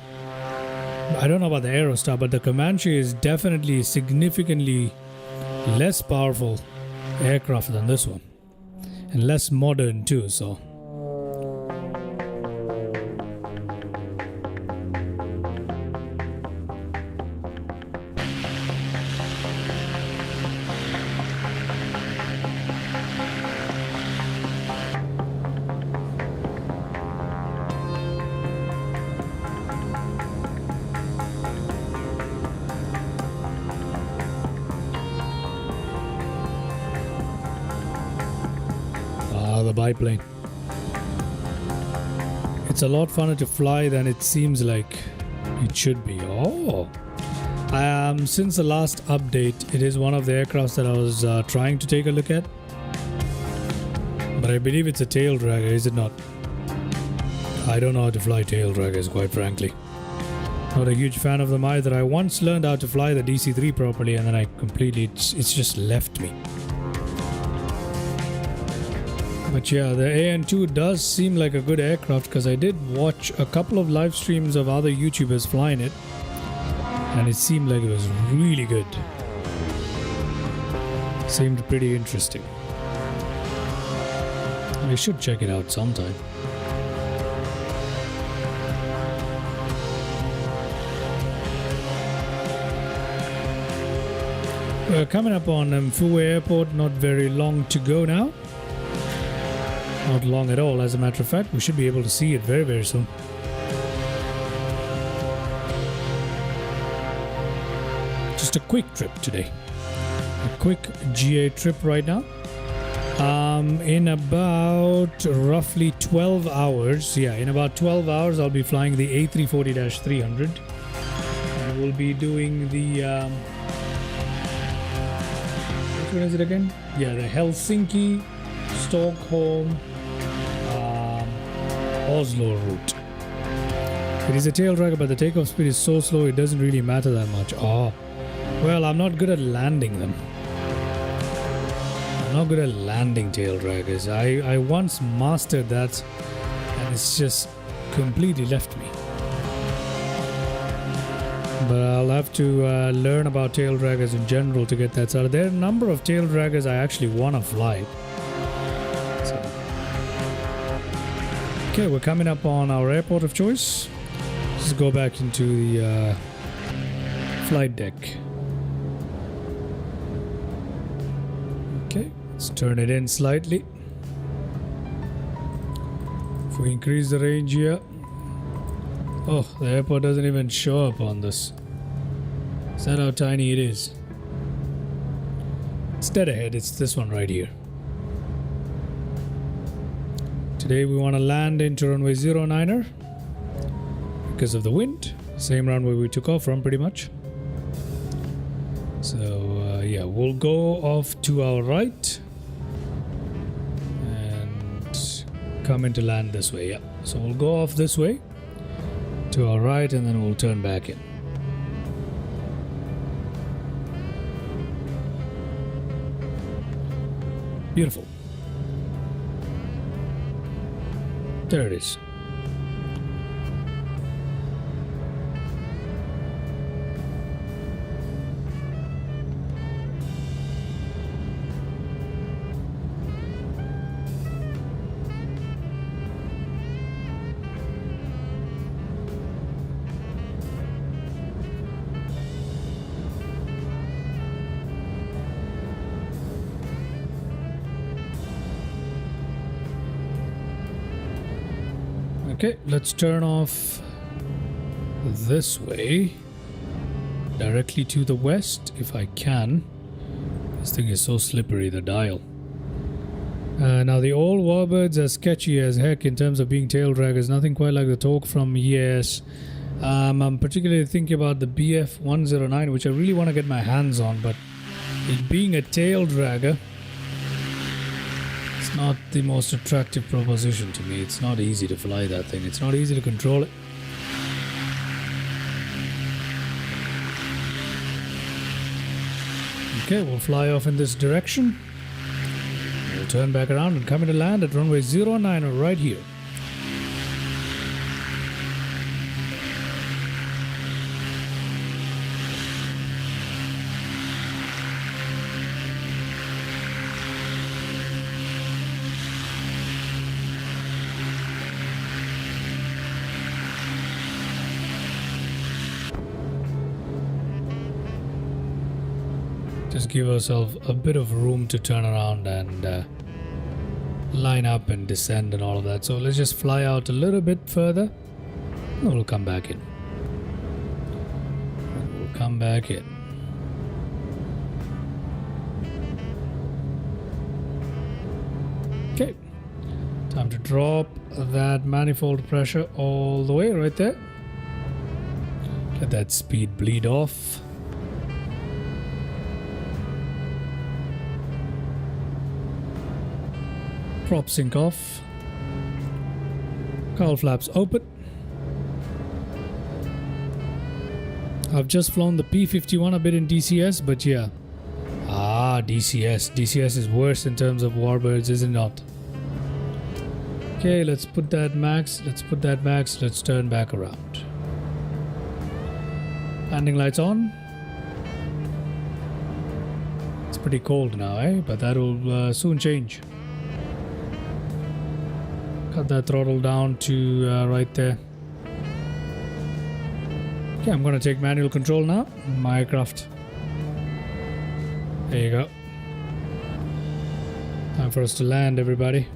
don't know about the Aerostar, but the Comanche is definitely significantly less powerful aircraft than this one. And less modern too, so... the biplane. It's a lot funner to fly than it seems like it should be. Oh, since the last update, it is one of the aircrafts that I was trying to take a look at. But I believe it's a tail dragger, is it not? I don't know how to fly tail draggers, quite frankly. Not a huge fan of them either. I once learned how to fly the DC-3 properly, and then I completely, it's just left me. But yeah, the AN2 does seem like a good aircraft, because I did watch a couple of live streams of other YouTubers flying it, and it seemed like it was really good. Seemed pretty interesting. I should check it out sometime. We're coming up on Mfuwe Airport, not very long to go now. Not long at all, as a matter of fact. We should be able to see it very, very soon. Just a quick trip today. A quick GA trip right now. In about roughly 12 hours, in about 12 hours, I'll be flying the A340-300. And we'll be doing the... which one is it again? Yeah, the Helsinki, Stockholm, Oslo route. It is a tail dragger, but the takeoff speed is so slow it doesn't really matter that much. Oh, well, I'm not good at landing them. I'm not good at landing tail draggers. I once mastered that, and it's just completely left me. But I'll have to learn about tail draggers in general to get that started. There are a number of tail draggers I actually want to fly. So. Okay, we're coming up on our airport of choice. Let's go back into the flight deck. Okay, let's turn it in slightly. If we increase the range here. Oh, the airport doesn't even show up on this. Is that how tiny it is? It's dead ahead, it's this one right here. Today we want to land into runway 09er because of the wind. Same runway we took off from pretty much. So yeah, we'll go off to our right and come in to land this way. Yeah, so we'll go off this way to our right, and then we'll turn back in. Beautiful. There it is. Okay, let's turn off this way, directly to the west if I can. This thing is so slippery, the dial. Now the old Warbirds are sketchy as heck in terms of being tail draggers, nothing quite like the torque from ES. I'm particularly thinking about the BF109, which I really want to get my hands on, but it being a tail dragger, not the most attractive proposition to me. It's not easy to fly that thing. It's not easy to control it. Okay, we'll fly off in this direction. We'll turn back around and come in to land at runway 09 right here. Just give ourselves a bit of room to turn around and line up and descend and all of that. So let's just fly out a little bit further and we'll come back in. We'll come back in. Okay. Time to drop that manifold pressure all the way right there. Let that speed bleed off. Prop sync off. Cowl flaps open. I've just flown the P-51 a bit in DCS, but yeah. DCS. DCS is worse in terms of warbirds, is it not? Okay, let's put that max. Let's turn back around. Landing lights on. It's pretty cold now, eh? But that will soon change. Cut that throttle down to right there. Okay, I'm gonna take manual control now. My aircraft. There you go. Time for us to land, everybody.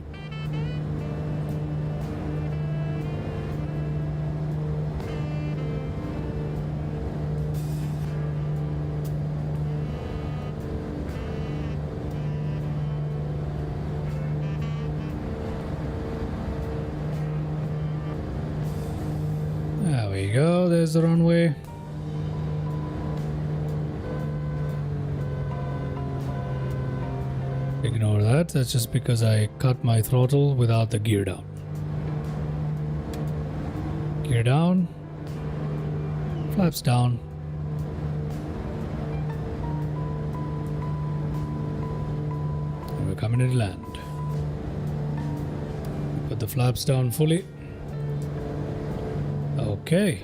There we go, there's the runway. Ignore that, that's just because I cut my throttle without the gear down. Gear down. Flaps down. And we're coming in to land. Put the flaps down fully. Okay.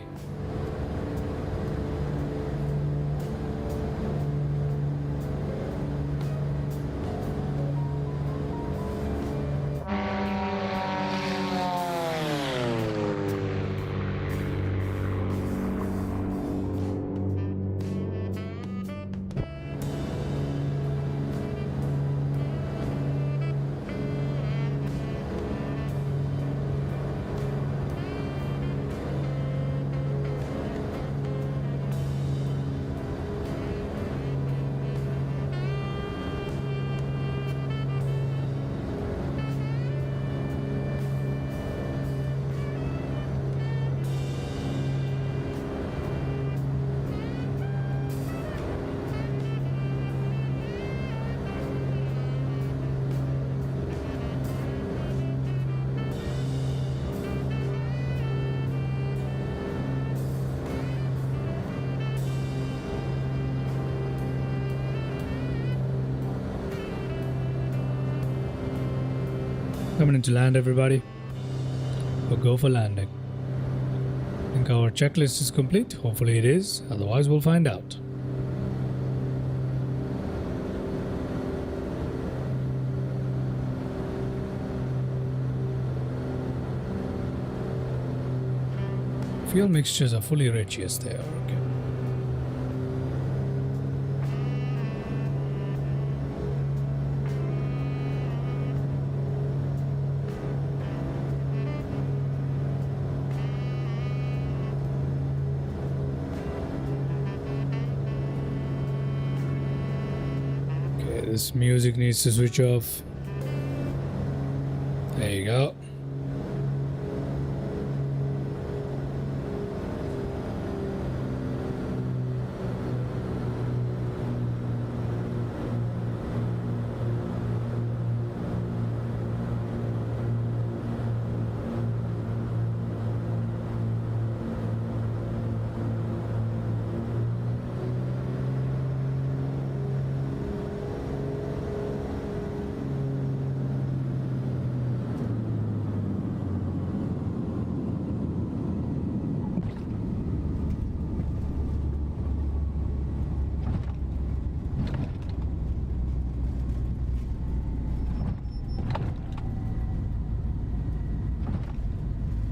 Coming in to land, everybody. We'll go for landing. I think our checklist is complete. Hopefully it is. Otherwise, we'll find out. Fuel mixtures are fully rich. Yes, they are. Okay. This music needs to switch off. There you go.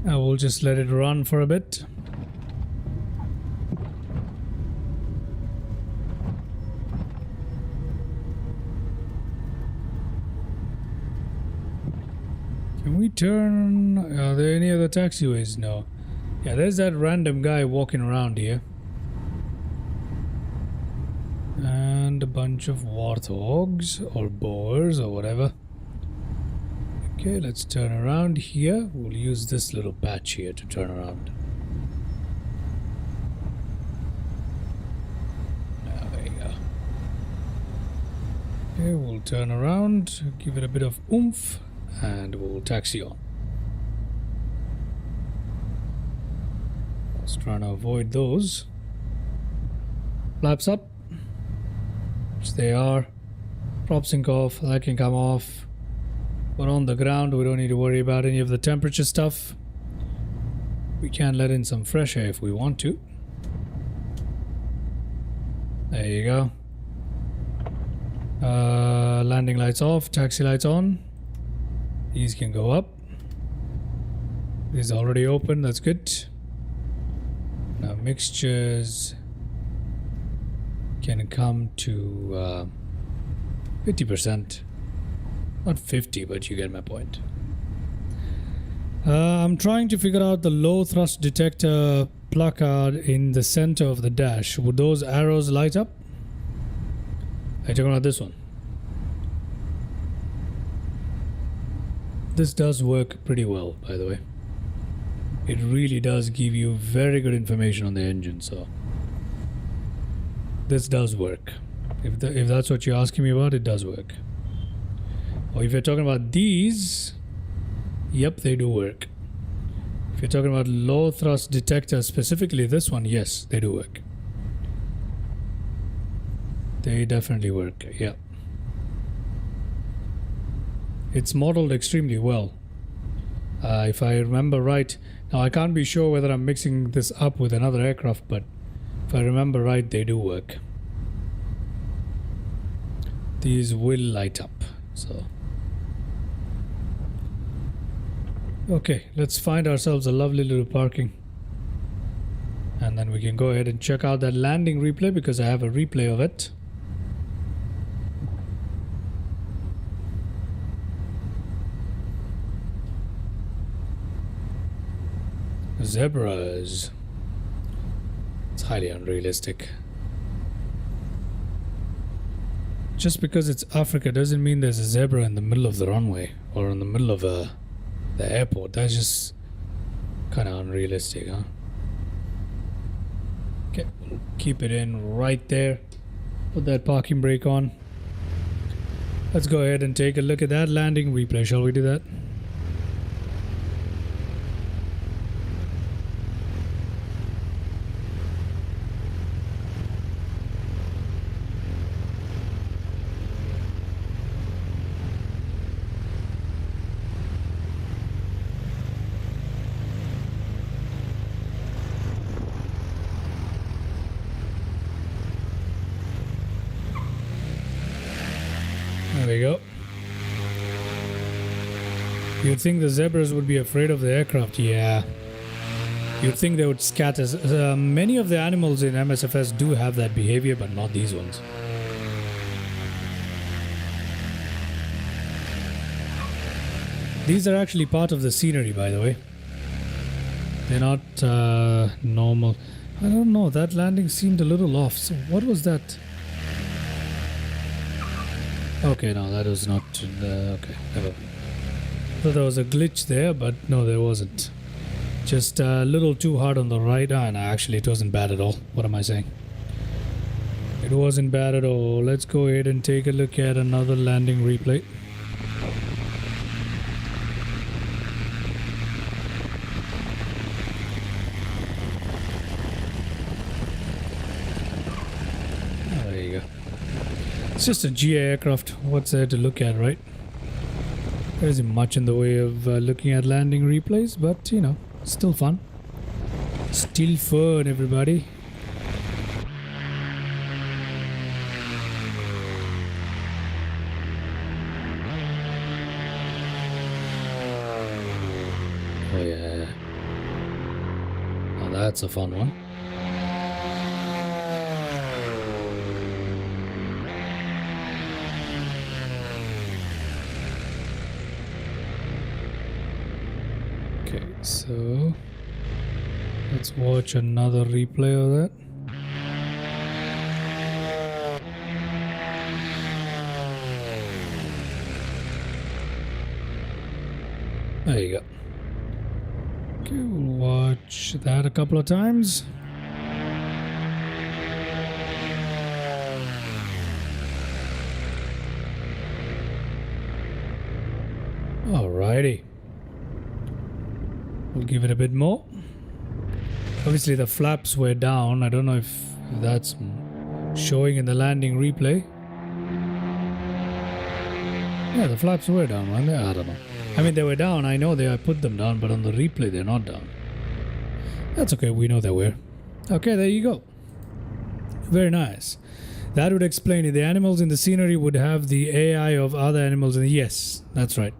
I will just let it run for a bit. Can we turn? Are there any other taxiways? No. Yeah, there's that random guy walking around here. And a bunch of warthogs or boars or whatever. Okay, let's turn around here. We'll use this little patch here to turn around. There you go. Okay, we'll turn around, give it a bit of oomph, and we'll taxi on. I was trying to avoid those. Flaps up, which they are. Prop sync off, that can come off. We're on the ground, we don't need to worry about any of the temperature stuff. We can let in some fresh air if we want to. There you go. Landing lights off, taxi lights on. These can go up. This is already open, that's good. Now mixtures can come to 50%. Not 50, but you get my point. I'm trying to figure out the low thrust detector placard in the center of the dash. Would those arrows light up? I talking about this one. This does work pretty well, by the way. It really does give you very good information on the engine, so this does work. If that's what you're asking me about, it does work. Or if you're talking about these, yep, they do work. If you're talking about low thrust detector, specifically this one, yes, they do work. They definitely work, yeah. It's modeled extremely well. If I remember right, now I can't be sure whether I'm mixing this up with another aircraft, but if I remember right, they do work. These will light up, so. Okay, let's find ourselves a lovely little parking. And then we can go ahead and check out that landing replay because I have a replay of it. Zebras. It's highly unrealistic. Just because it's Africa doesn't mean there's a zebra in the middle of the runway or in the middle of the airport. That's just kind of unrealistic, huh? Okay, we'll keep it in right there. Put that parking brake on. Let's go ahead and take a look at that landing replay. Shall we do that? There we go. You'd think the zebras would be afraid of the aircraft. Yeah. You'd think they would scatter. Many of the animals in MSFS do have that behavior, but not these ones. These are actually part of the scenery, by the way. They're not normal. I don't know. That landing seemed a little off. So what was that? Okay, no, that was not... okay, never mind. I thought there was a glitch there, but no, there wasn't. Just a little too hard on the right. No, actually, it wasn't bad at all. What am I saying? It wasn't bad at all. Let's go ahead and take a look at another landing replay. It's just a GA aircraft. What's there to look at, right? There isn't much in the way of looking at landing replays, but you know, still fun. Still fun, everybody. Oh yeah. Oh, that's a fun one. So let's watch another replay of that. Touch that a couple of times. Alrighty. We'll give it a bit more. Obviously the flaps were down. I don't know if that's showing in the landing replay. Yeah, the flaps were down, weren't they? I don't know. I mean, they were down. I know I put them down, but on the replay they're not down. That's okay. We know they were. Okay, there you go. Very nice. That would explain it. The animals in the scenery would have the AI of other animals. Yes, that's right.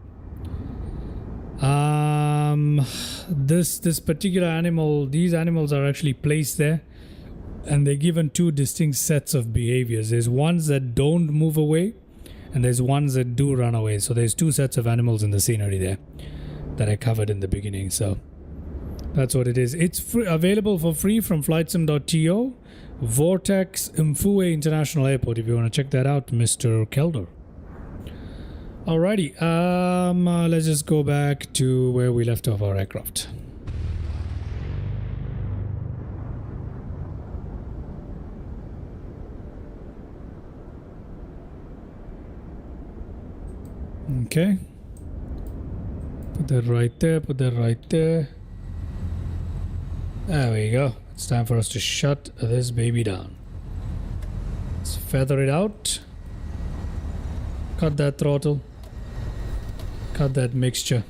This particular animal, these animals are actually placed there, and they're given two distinct sets of behaviors. There's ones that don't move away, and there's ones that do run away. So there's two sets of animals in the scenery there that I covered in the beginning. So that's what it is. It's available for free from Flightsim.to, Vortex, Mfuwe International Airport. If you want to check that out, Mr. Kelder. Alrighty, let's just go back to where we left off our aircraft. Okay. Put that right there, put that right there. There we go. It's time for us to shut this baby down. Let's feather it out. Cut that throttle. Cut that mixture.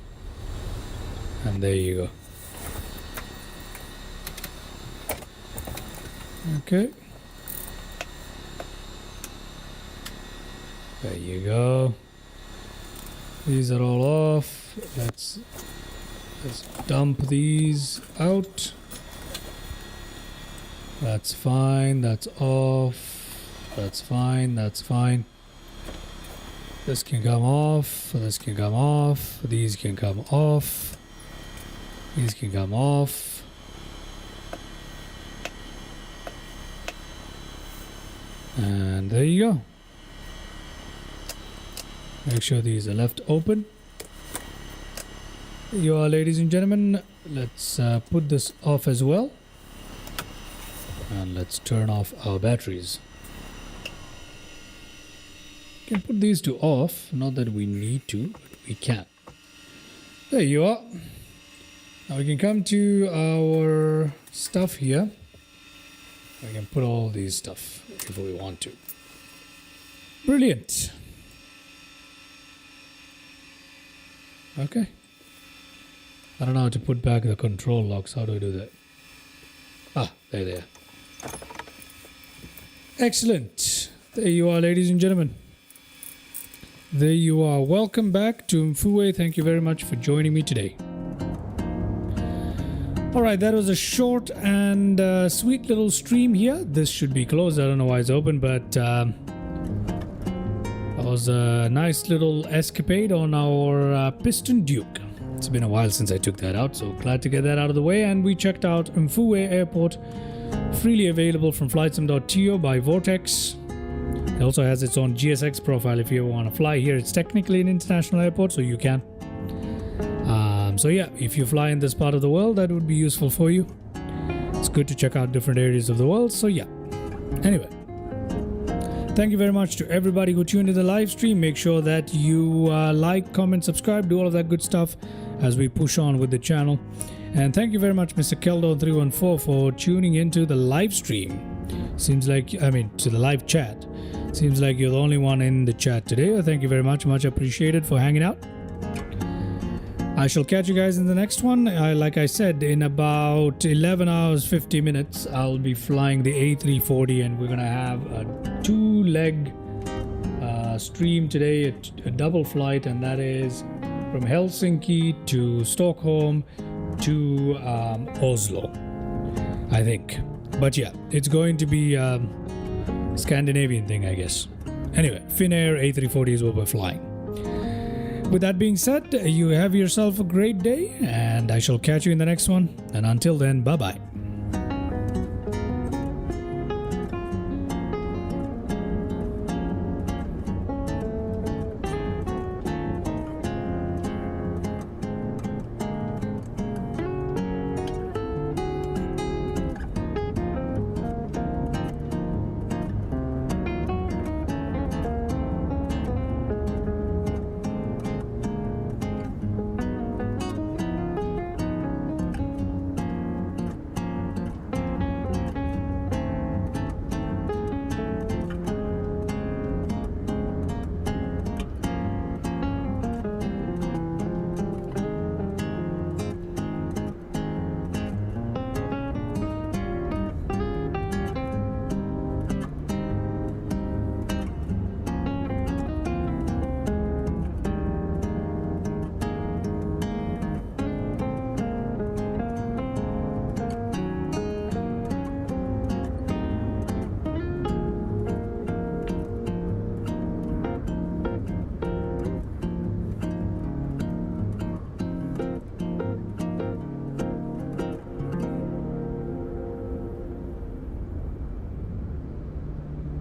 And there you go. Okay. There you go. These are all off. Let's dump these out. That's fine. That's off. That's fine. That's fine. This can come off. This can come off. These can come off. These can come off. And there you go. Make sure these are left open. There you are, ladies and gentlemen. Let's put this off as well. And let's turn off our batteries. Can put these to off, not that we need to, but we can. There you are. Now we can come to our stuff here. We can put all these stuff if we want to. Brilliant. Okay. I don't know how to put back the control locks. How do I do that? Ah, there they are. Excellent. There you are, ladies and gentlemen. There you are. Welcome back to Mfuwe. Thank you very much for joining me today. Alright, that was a short and sweet little stream here. This should be closed. I don't know why it's open, but that was a nice little escapade on our Piston Duke. It's been a while since I took that out, so glad to get that out of the way. And we checked out Mfuwe Airport, freely available from Flightsim.to by Vortex. It also has its own GSX profile if you want to fly here. It's technically an international airport, so you can. So yeah, if you fly in this part of the world, that would be useful for you. It's good to check out different areas of the world, so yeah. Anyway, thank you very much to everybody who tuned in the live stream. Make sure that you like, comment, subscribe, do all of that good stuff as we push on with the channel. And thank you very much, Mr. Keldo314, for tuning into the live stream. Seems like, to the live chat. Seems like you're the only one in the chat today. Thank you very much. Much appreciated for hanging out. I shall catch you guys in the next one. Like I said, in about 11 hours, 50 minutes, I'll be flying the A340, and we're going to have a 2-leg stream today, a double flight, and that is from Helsinki to Stockholm to Oslo, I think. But yeah, it's going to be Scandinavian thing, I guess. Anyway, Finnair A340 is what we're flying. With that being said, you have yourself a great day, and I shall catch you in the next one. And until then, bye-bye.